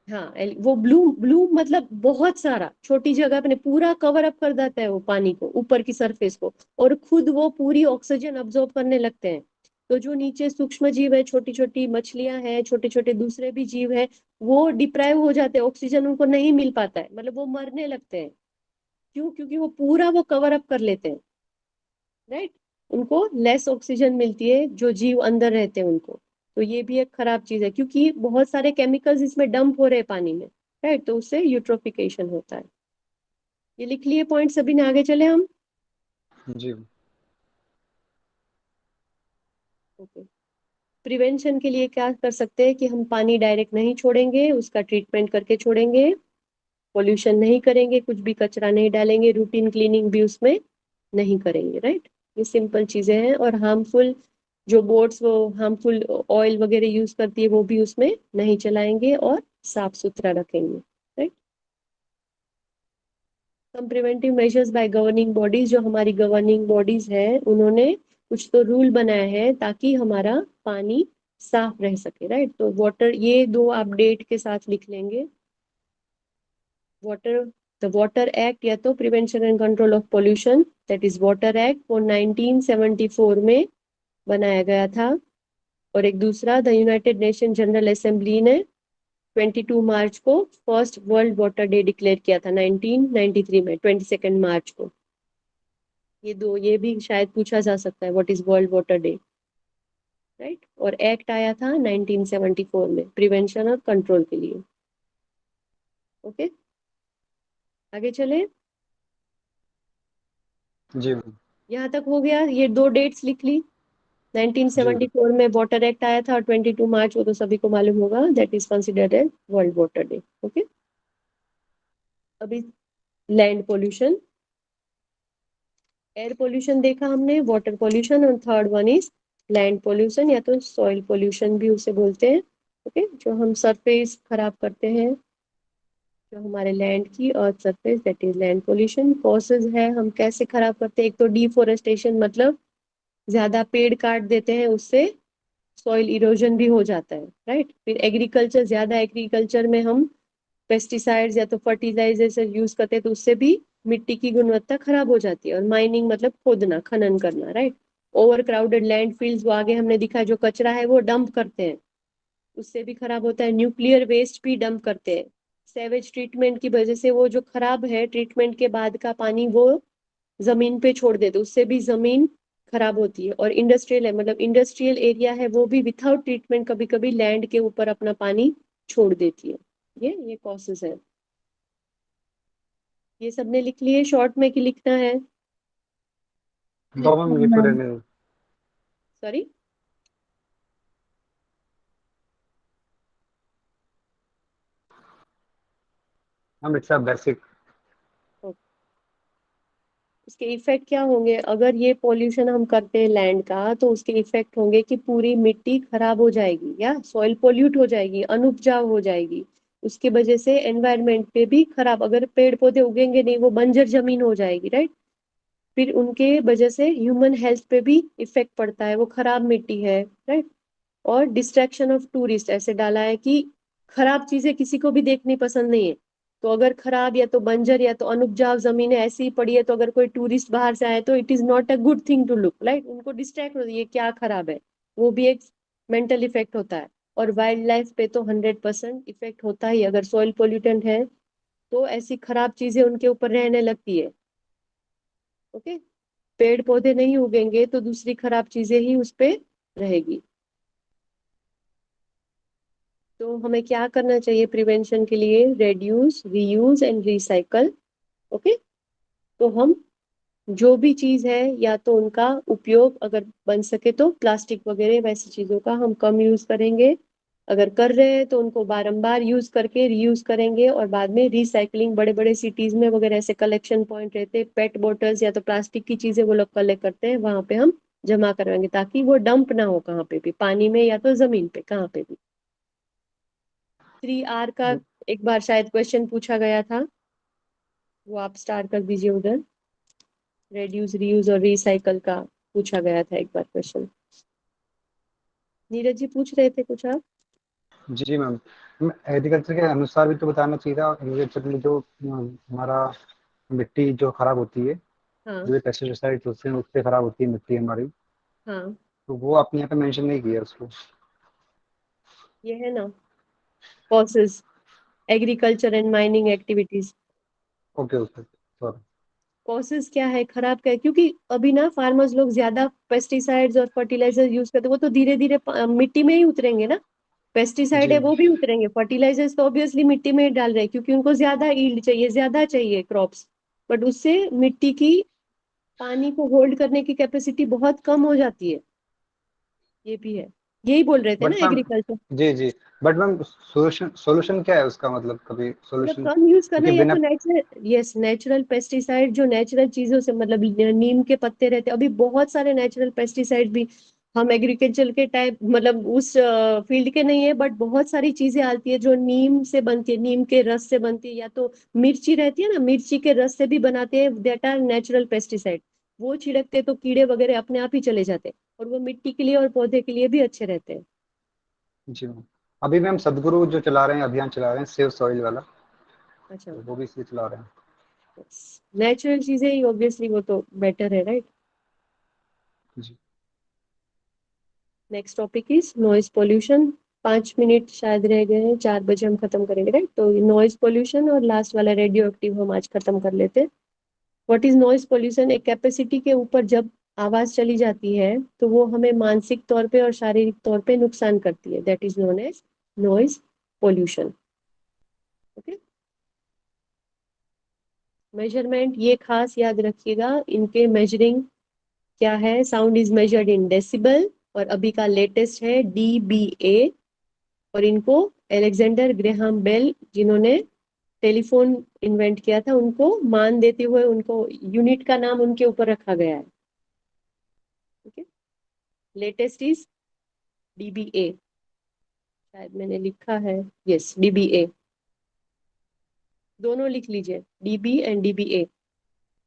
[SPEAKER 1] हाँ, वो ब्लूम ब्लूम मतलब बहुत सारा, छोटी जगह अपने पूरा कवर अप कर देता है वो पानी को, ऊपर की सरफेस को, और खुद वो पूरी ऑक्सीजन अब्जॉर्ब करने लगते हैं. तो जो नीचे सूक्ष्म जीव है, छोटी छोटी मछलियां हैं, छोटे छोटे दूसरे भी जीव है, वो डिप्राइव हो जाते हैं, ऑक्सीजन उनको नहीं मिल पाता है, मतलब वो मरने लगते हैं. क्यों? क्योंकि वो पूरा वो कवर अप कर लेते हैं, राइट. उनको लेस ऑक्सीजन मिलती है जो जीव अंदर रहते हैं उनको. तो ये भी एक खराब चीज है, क्योंकि बहुत सारे केमिकल्स इसमें डंप हो रहे हैं पानी में, राइट. तो उससे यूट्रोफिकेशन होता है. ये लिख लिए पॉइंट सभी ने. आगे चले हम.
[SPEAKER 2] जी.
[SPEAKER 1] ओके. प्रिवेंशन के लिए क्या कर सकते हैं कि हम पानी डायरेक्ट नहीं छोड़ेंगे, उसका ट्रीटमेंट करके छोड़ेंगे, पोल्यूशन नहीं करेंगे, कुछ भी कचरा नहीं डालेंगे, रूटीन क्लीनिंग भी उसमें नहीं करेंगे, राइट. ये सिंपल चीजें हैं. और हार्मफुल जो बोट्स वो हार्मफुल ऑयल वगैरह यूज करती है वो भी उसमें नहीं चलाएंगे, और साफ सुथरा रखेंगे, right. Some preventive measures by governing bodies, जो हमारी गवर्निंग बॉडीज है उन्होंने कुछ तो रूल बनाया है ताकि हमारा पानी साफ रह सके, राइट. तो वाटर, ये दो आप डेट के साथ लिख लेंगे. वाटर, द वाटर एक्ट या तो prevention and control of pollution, that is water act, वो 1974 में बनाया गया था. और एक दूसरा, the United nation general assembly ने 22 मार्च को first world water day declare किया था 1993 में, 22 मार्च को. ये दो, ये भी शायद पूछा जा सकता है, what is world water day, right. और एक्ट आया था 1974 में प्रिवेंशन और कंट्रोल के लिए. ओके. आगे चले.
[SPEAKER 2] जी.
[SPEAKER 1] यहाँ तक हो गया. ये दो डेट्स लिख ली. 1974 में वाटर एक्ट आया था, और 22 मार्च वो तो सभी को मालूम होगा, that is considered as world water day. Okay. अभी लैंड पोल्यूशन, एयर पोल्यूशन देखा हमने, वाटर पोल्यूशन, और third one is land pollution या तो सॉइल पोल्यूशन भी उसे बोलते हैं। ओके, जो हम सरफेस खराब करते हैं, जो हमारे लैंड की earth surface, that is land pollution. Causes है हम कैसे खराब करते हैं, एक तो डिफोरेस्टेशन, मतलब ज्यादा पेड़ काट देते हैं, उससे सॉइल इरोजन भी हो जाता है, राइट। फिर एग्रीकल्चर, ज्यादा एग्रीकल्चर में हम पेस्टिसाइड्स या तो फर्टिलाइजर यूज करते हैं, तो उससे भी मिट्टी की गुणवत्ता खराब हो जाती है। और माइनिंग मतलब खोदना, खनन करना, right. Over crowded land field, वो आगे हमने दिखा, जो कचरा है वो डंप करते हैं, उससे भी खराब होता है। न्यूक्लियर वेस्ट भी डंप करते हैं, सेवेज ट्रीटमेंट की वजह से वो जो खराब है, ट्रीटमेंट के बाद का पानी वो जमीन पे छोड़ देते, उससे भी जमीन खराब होती है। और इंडस्ट्रियल है, मतलब इंडस्ट्रियल एरिया है, वो भी विथआउट ट्रीटमेंट कभी कभी लैंड के ऊपर अपना पानी छोड़ देती है। ये कॉसेस है। ये सबने लिख लिए, शॉर्ट में की लिखना है?
[SPEAKER 2] दो मैम, ये तो रहने दो।
[SPEAKER 1] Sorry,
[SPEAKER 2] ma'am it's a basic.
[SPEAKER 1] उसके इफेक्ट क्या होंगे अगर ये पोल्यूशन हम करते हैं लैंड का, तो उसके इफेक्ट होंगे कि पूरी मिट्टी खराब हो जाएगी, या सॉइल पोल्यूट हो जाएगी, अनुपजाऊ हो जाएगी। उसकी वजह से एनवायरनमेंट पे भी खराब, अगर पेड़ पौधे उगेंगे नहीं, वो बंजर जमीन हो जाएगी, राइट। फिर उनके वजह से ह्यूमन हेल्थ पे भी इफेक्ट पड़ता है, वो खराब मिट्टी है, राइट। और डिस्ट्रैक्शन ऑफ टूरिस्ट, ऐसे डाला है कि खराब चीजें किसी को भी देखनी पसंद नहीं है। तो अगर खराब या तो बंजर या तो अनुपजाऊ जमीन ऐसी ही पड़ी है, तो अगर कोई टूरिस्ट बाहर से आए तो it is not a good thing to look, right. उनको डिस्ट्रैक्ट हो, ये क्या खराब है, वो भी एक मेंटल इफेक्ट होता है। और वाइल्ड लाइफ पे तो 100% इफेक्ट होता ही, अगर सॉइल पोल्यूटेंट है तो ऐसी खराब चीजें उनके ऊपर रहने लगती है। ओके, पेड़ पौधे नहीं उगेंगे तो दूसरी खराब चीजें ही उस पे रहेगी। तो हमें क्या करना चाहिए प्रिवेंशन के लिए? Reduce, reuse and recycle. Okay, तो हम जो भी चीज है, या तो उनका उपयोग अगर बन सके तो प्लास्टिक वगैरह वैसी चीजों का हम कम यूज करेंगे। अगर कर रहे हैं तो उनको बारंबार यूज करके रीयूज करेंगे। और बाद में रिसाइकलिंग, बड़े बड़े सिटीज में वगैरह ऐसे कलेक्शन पॉइंट रहते हैं, पेट बॉटल्स या तो प्लास्टिक की चीजें वो लोग कलेक्ट करते हैं, वहां पे हम जमा करवाएंगे, ताकि वो डंप ना हो कहाँ पे भी, पानी में या तो जमीन पे, कहाँ पे भी। 3R का एक बार शायद क्वेश्चन पूछा गया था, वो आप स्टार्ट कर दीजिए उधर। रेड्यूस, रीयूज और रिसाइकल का पूछा गया था एक बार क्वेश्चन। नीरज जी पूछ रहे थे कुछ आप?
[SPEAKER 2] जी मैम, एग्रीकल्चर के अनुसार भी तो बताना चाहिए था। एग्रीकल्चर में जो हमारा मिट्टी जो खराब होती है,
[SPEAKER 1] हाँ
[SPEAKER 2] जो पेस्टिसाइड होते हैं उससे खराब होती है मिट्टी हमारी,
[SPEAKER 1] हाँ,
[SPEAKER 2] तो वो आपने यहाँ पे मेंशन नहीं किया उसको।
[SPEAKER 1] ये है ना, causes, agriculture and mining activities.
[SPEAKER 2] Okay okay, sorry.
[SPEAKER 1] Causes क्या है खराब, क्या है? क्योंकि अभी ना फार्मर्स लोग ज्यादा पेस्टिसाइड्स और फर्टिलाइजर यूज करते हैं, वो तो धीरे धीरे मिट्टी में ही उतरेंगे ना। पेस्टिसाइड
[SPEAKER 2] जी
[SPEAKER 1] है वो भी उतरेंगे, फर्टिलाइजर्स तो ऑब्वियसली मिट्टी में ही डाल रहे हैं, क्योंकि उनको ज्यादा यील्ड चाहिए, ज्यादा चाहिए क्रॉप्स। बट उससे मिट्टी की पानी को होल्ड करने की कैपेसिटी बहुत कम हो जाती है, ये भी है। यही बोल रहे थे ना
[SPEAKER 2] बट मैम,
[SPEAKER 1] एग्रीकल्चर,
[SPEAKER 2] जी जी, बट मैम सोल्यूशन सोल्यूशन क्या है उसका, मतलब कभी
[SPEAKER 1] मतलब
[SPEAKER 2] सोल्यूशन?
[SPEAKER 1] कम यूज करना,
[SPEAKER 2] क्योंकि
[SPEAKER 1] या तो
[SPEAKER 2] बिना
[SPEAKER 1] नेचुरल, यस, नेचुरल पेस्टिसाइड, जो नेचुरल चीजों से, मतलब नीम के पत्ते रहते हैं, अभी बहुत सारे नेचुरल पेस्टिसाइड भी हम एग्रीकल्चर के टाइप, मतलब उस फील्ड के नहीं है, बट बहुत सारी चीजें आती है जो नीम से बनती है, नीम के रस से बनती है, या तो मिर्ची रहती है ना, मिर्ची के रस से भी बनाते हैं, दैट आर नेचुरल पेस्टिसाइड। वो छिड़कते तो कीड़े वगैरह अपने आप ही चले जाते हैं, और वो मिट्टी के लिए और पौधे के लिए भी अच्छे रहते हैं।
[SPEAKER 2] जी मैम, अभी मैम सदगुरु जो चला रहे हैं, अभियान चला रहे हैं सेव सॉइल वाला,
[SPEAKER 1] अच्छा,
[SPEAKER 2] तो वो भी इसलिए चला रहे हैं।
[SPEAKER 1] नेचुरल चीजें ही ऑब्वियसली वो तो बेटर है, राइट।
[SPEAKER 2] जी
[SPEAKER 1] next topic is noise pollution. 5 minute शायद रह गए हैं, 4 बजे हम खत्म करेंगे, राइट। तो नॉइज पोल्यूशन और लास्ट वाला रेडियो एक्टिव हम आज खत्म कर लेते हैं। What is noise pollution? एक कैपेसिटी के ऊपर जब आवाज चली जाती है, तो वो हमें मानसिक तौर पे और शारीरिक तौर पे नुकसान करती है, that is known as noise pollution. Okay, measurement ये खास याद रखिएगा, इनके मेजरिंग क्या है? Sound is measured in decibel, और अभी का लेटेस्ट है DBA। और इनको एलेक्जेंडर ग्रेहाम बेल, जिन्होंने टेलीफोन इन्वेंट किया था उनको मान देते हुए उनको यूनिट का नाम उनके ऊपर रखा गया है। ओके, लेटेस्ट इज डीबीए, शायद मैंने लिखा है, यस डीबीए, दोनों लिख लीजिए, डीबी एंड डीबीए।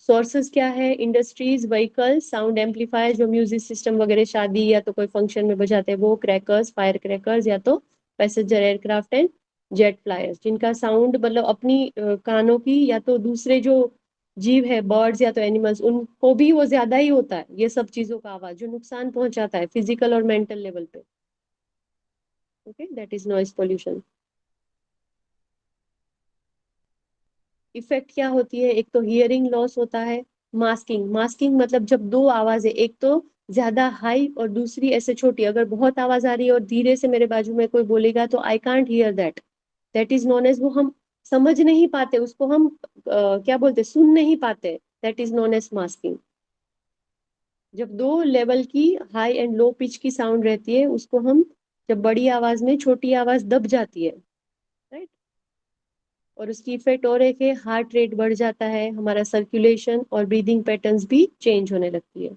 [SPEAKER 1] सोर्सेस क्या है? इंडस्ट्रीज, व्हीकल, साउंड एम्पलीफायर जो म्यूजिक सिस्टम वगैरह शादी या तो कोई फंक्शन में बजाते हैं वो, क्रैकर्स, फायर क्रैकर्स, या तो passenger aircraft and jet flyers जिनका साउंड मतलब अपनी कानों की या तो दूसरे जो जीव है बर्ड्स या तो एनिमल्स उनको भी वो ज्यादा ही होता है, ये सब चीजों का आवाज जो नुकसान पहुंचाता है फिजिकल और मेंटल लेवल पे। Okay, that is noise pollution. Effect क्या होती है? एक तो हियरिंग लॉस होता है, मास्किंग, मास्किंग मतलब जब दो आवाजें, एक तो ज्यादा हाई और दूसरी ऐसे छोटी, अगर बहुत आवाज आ रही है और धीरे से मेरे बाजू में कोई बोलेगा तो I can't hear that, that is known as, वो हम समझ नहीं पाते उसको, हम क्या बोलते, सुन नहीं पाते, that is known as masking. जब दो लेवल की हाई एंड लो पिच की साउंड रहती है उसको हम, जब बड़ी आवाज में छोटी आवाज दब जाती है, राइट, और उसकी इफेक्ट और एक है हार्ट रेट बढ़ जाता है, हमारा सर्कुलेशन और ब्रीदिंग पैटर्न्स भी चेंज होने लगती है,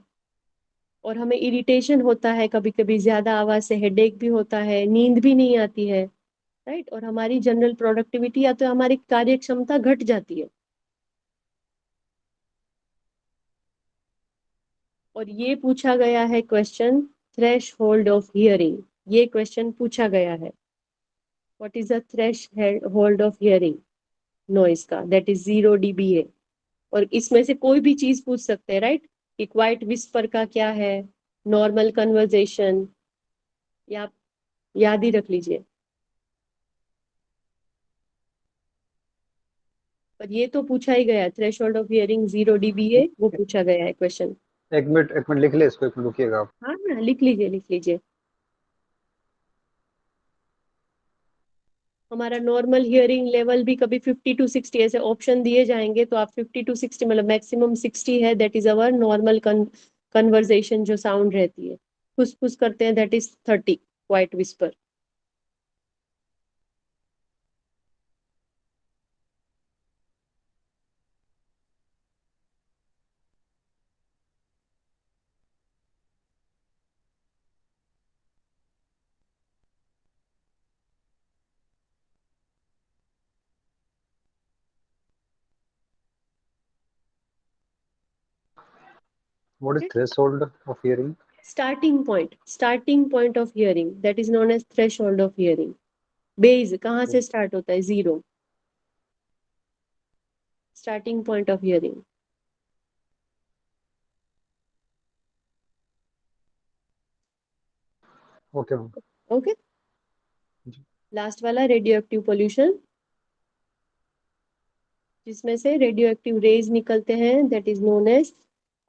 [SPEAKER 1] और हमें इरिटेशन होता है, कभी कभी ज्यादा आवाज से हेडेक भी होता है, नींद भी नहीं आती है, राइट, और हमारी जनरल प्रोडक्टिविटी या तो हमारी कार्य क्षमता घट जाती है। और ये पूछा गया है question, threshold of hearing, ये क्वेश्चन पूछा गया है, what is the threshold of hearing noise का, दैट इज 0 dBA। और इसमें से कोई भी चीज पूछ सकते हैं, राइट, कि क्वाइट विस्पर का क्या है, नॉर्मल कन्वर्जेशन, या आप याद ही रख लीजिए। पर ये तो पूछा ही गया, थ्रेशोल्ड ऑफ हियरिंग 0 dBA, वो पूछा गया है क्वेश्चन।
[SPEAKER 2] एक मिनट लिख ले इसको, एक मिनट रुकिएगा आप।
[SPEAKER 1] हाँ हाँ, लिख लीजिए लिख लीजिए। हमारा नॉर्मल हियरिंग लेवल भी कभी 50 to 60 ऐसे ऑप्शन दिए जाएंगे, तो आप 50 to 60 मतलब मैक्सिमम 60 है, that is our normal conversation जो साउंड रहती है, फुस फुस करते हैं, that is 30 quite whisper.
[SPEAKER 2] What is threshold of hearing?
[SPEAKER 1] starting point of hearing, that is known as threshold of hearing। Base कहाँ से स्टार्ट होता है? 0, starting point of hearing.
[SPEAKER 2] Okay
[SPEAKER 1] okay, last वाला रेडियो एक्टिव पोल्यूशन, जिसमें से radio active raise निकलते हैं, that is known as,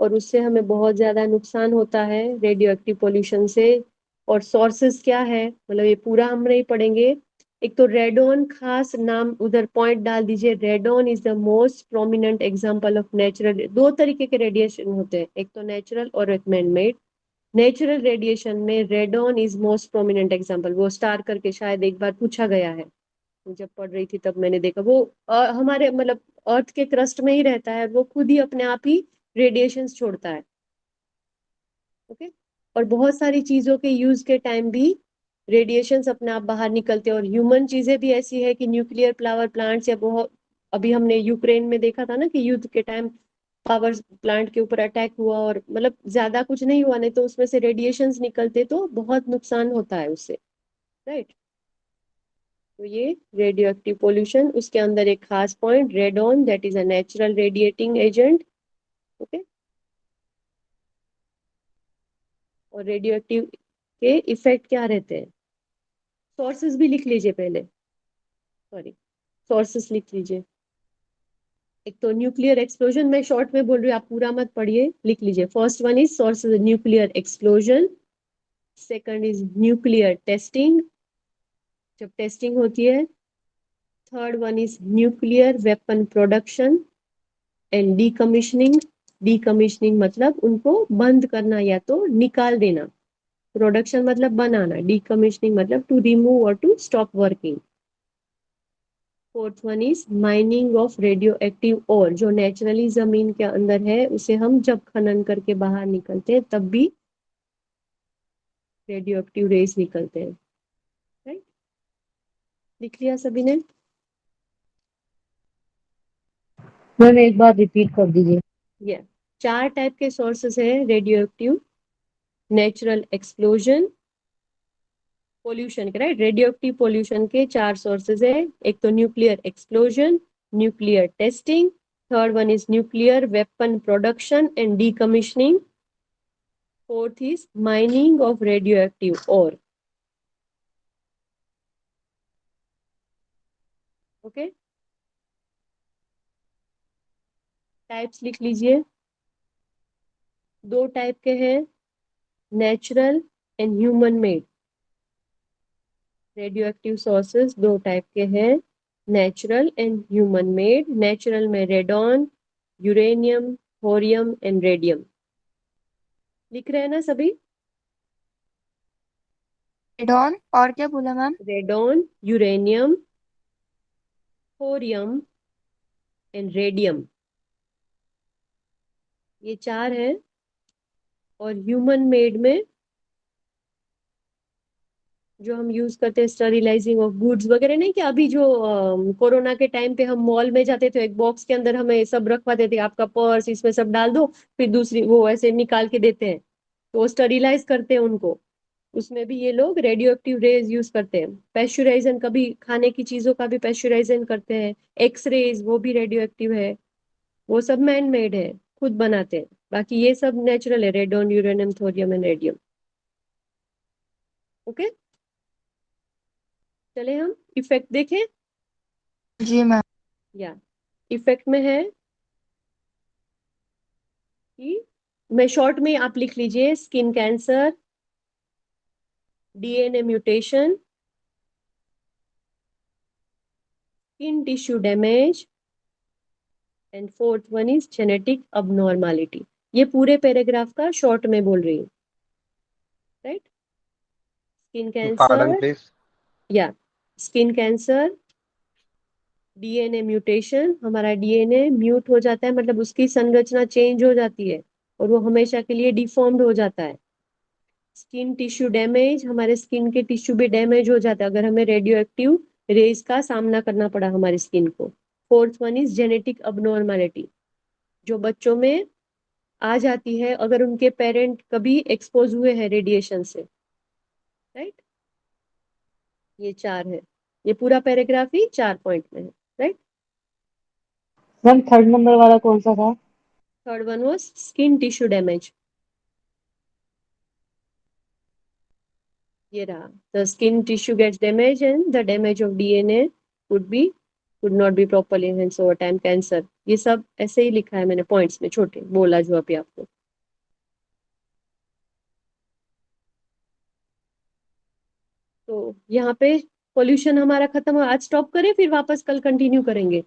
[SPEAKER 1] और उससे हमें बहुत ज्यादा नुकसान होता है रेडियो एक्टिव पोल्यूशन से। और सोर्सेस क्या है, मतलब ये पूरा हम नहीं पढ़ेंगे। एक तो रेडॉन, खास नाम उधर पॉइंट डाल दीजिए, radon is the most prominent example of natural, दो तरीके के रेडिएशन होते हैं, एक तो नेचुरल और एक मैन मेड। नेचुरल रेडिएशन में radon is most prominent example, वो स्टार करके शायद एक बार पूछा गया है, जब पढ़ रही थी तब मैंने देखा, वो हमारे मतलब अर्थ के क्रस्ट में ही रहता है, वो खुद ही अपने आप ही रेडिएशंस छोड़ता है। ओके, और बहुत सारी चीजों के यूज के टाइम भी रेडिएशंस अपने आप बाहर निकलते हैं, और ह्यूमन चीजें भी ऐसी है कि न्यूक्लियर पावर प्लांट्स या बहुत, अभी हमने यूक्रेन में देखा था ना कि युद्ध के टाइम पावर प्लांट के ऊपर अटैक हुआ, और मतलब ज्यादा कुछ नहीं हुआ, नहीं तो उसमें से रेडिएशंस निकलते तो बहुत नुकसान होता है उससे, राइट। तो ये रेडियो एक्टिव पोल्यूशन, उसके अंदर एक खास point radon, that is a natural radiating agent. Okay, और रेडियो एक्टिव के इफेक्ट क्या रहते हैं? सोर्सेस भी लिख लीजिए पहले, सॉरी, सोर्सेस लिख लीजिए। एक तो न्यूक्लियर एक्सप्लोजन, मैं शॉर्ट में बोल रही हूँ, आप पूरा मत पढ़िए, लिख लीजिए। First one is sources nuclear explosion, second is nuclear testing, जब टेस्टिंग होती है, third one is nuclear weapon production and decommissioning, decommissioning मतलब उनको बंद करना या तो निकाल देना, प्रोडक्शन मतलब बनाना, डीकमिशनिंग मतलब टू रिमूव और to stop working. Fourth one is mining of radio active और, जो नेचुरली जमीन के अंदर है उसे हम जब खनन करके बाहर निकलते हैं तब भी रेडियो एक्टिव रेज निकलते हैं। राइट, लिख लिया सभी ने?
[SPEAKER 6] मैम एक बार रिपीट कर दीजिए।
[SPEAKER 1] ये 4 टाइप के सोर्सेस है radio active, natural explosion, pollution के। राइट, रेडियो एक्टिव पोल्यूशन के 4 सोर्सेज है। एक तो nuclear explosion, nuclear testing, third one is nuclear weapon production and decommissioning, fourth is mining of radio active और। ओके, टाइप्स लिख लीजिए। 2 type के हैं, natural and human made. Radio active sources 2 type के हैं, natural and human made. Natural में radon, uranium, thorium and radium. लिख रहे हैं ना सभी?
[SPEAKER 3] रेडॉन और क्या बोला ma'am?
[SPEAKER 1] Radon, uranium, thorium and radium, ये 4 है। और ह्यूमन मेड में जो हम यूज करते हैं स्टरिलाइजिंग ऑफ गुड्स वगैरह, नहीं कि अभी जो कोरोना के टाइम पे हम मॉल में जाते थे, एक बॉक्स के अंदर हमें सब रखवा देते, आपका पर्स इसमें सब डाल दो, फिर दूसरी वो ऐसे निकाल के देते हैं, तो वो स्टरिलाइज करते हैं उनको। उसमें भी ये लोग रेडियो एक्टिव रेज यूज करते हैं। पेस्चुराइजन, कभी खाने की चीजों का भी पेस्चुराइजन करते हैं। एक्स रेज, वो भी रेडियो एक्टिव है। वो सब मैन मेड है, खुद बनाते हैं। बाकी ये सब नेचुरल है, radon, uranium, thorium and radium. Okay, चले हम इफेक्ट देखें।
[SPEAKER 3] जी मैम।
[SPEAKER 1] या इफेक्ट में है कि, मैं शॉर्ट में आप लिख लीजिए, skin cancer, DNA mutation, skin tissue damage and fourth one is genetic abnormality. ये पूरे पैराग्राफ का शॉर्ट में बोल रही हूँ। Right, skin
[SPEAKER 2] pardon
[SPEAKER 1] cancer,
[SPEAKER 2] please.
[SPEAKER 1] या स्किन कैंसर, डीएनए म्यूटेशन, हमारा डीएनए म्यूट हो जाता है, मतलब उसकी संरचना चेंज हो जाती है और वो हमेशा के लिए डिफॉर्म्ड हो जाता है। स्किन टिश्यू डैमेज, हमारे स्किन के टिश्यू भी डैमेज हो जाता है अगर हमें रेडियो एक्टिव रेज का सामना करना पड़ा हमारी स्किन को। Fourth one is genetic abnormality, जो बच्चों में आ जाती है अगर उनके पेरेंट कभी एक्सपोज हुए हैं रेडिएशन से। राइट, ये 4 है। ये पूरा पैराग्राफ ही 4 पॉइंट में है। राइट,
[SPEAKER 6] मैम थर्ड नंबर वाला कौन सा था?
[SPEAKER 1] Third one was skin tissue damage. ये रहा, the skin tissue gets damaged and the damage of DNA could not be properly enhanced over time, cancer। ये सब ऐसे ही लिखा है मैंने पॉइंट्स में, छोटे बोला जो अभी आपको। तो यहाँ पे पोल्यूशन हमारा खत्म हुआ। आज स्टॉप करें, फिर वापस कल कंटिन्यू करेंगे,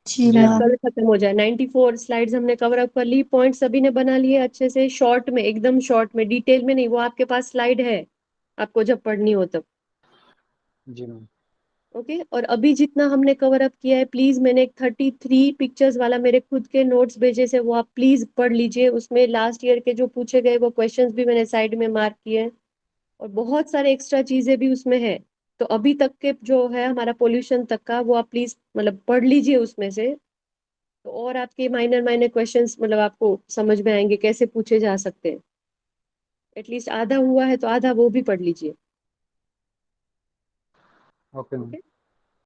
[SPEAKER 3] जी
[SPEAKER 1] शायद
[SPEAKER 3] मैम।
[SPEAKER 1] कल खत्म हो जाए। 94 स्लाइड्स हमने कवर अप कर ली, पॉइंट सभी ने बना लिए अच्छे से, शॉर्ट में, एकदम शॉर्ट में, डिटेल में नहीं। वो आपके पास स्लाइड है, आपको जब पढ़नी हो तब।
[SPEAKER 2] जी मैम।
[SPEAKER 1] ओके, और अभी जितना हमने कवर अप किया है, प्लीज, मैंने एक 33 पिक्चर्स वाला मेरे खुद के नोट्स भेजे से, वो आप प्लीज पढ़ लीजिए। उसमें लास्ट ईयर के जो पूछे गए वो क्वेश्चंस भी मैंने साइड में मार्क किए हैं, और बहुत सारे एक्स्ट्रा चीजें भी उसमें है। तो अभी तक के जो है हमारा पोल्यूशन तक का, वो आप प्लीज मतलब पढ़ लीजिए उसमें से, तो और आपके माइनर माइनर क्वेश्चंस मतलब आपको समझ में आएंगे कैसे पूछे जा सकते हैं। एटलीस्ट आधा हुआ है तो आधा वो भी पढ़ लीजिए।
[SPEAKER 2] Okay ma'am.
[SPEAKER 1] ओके।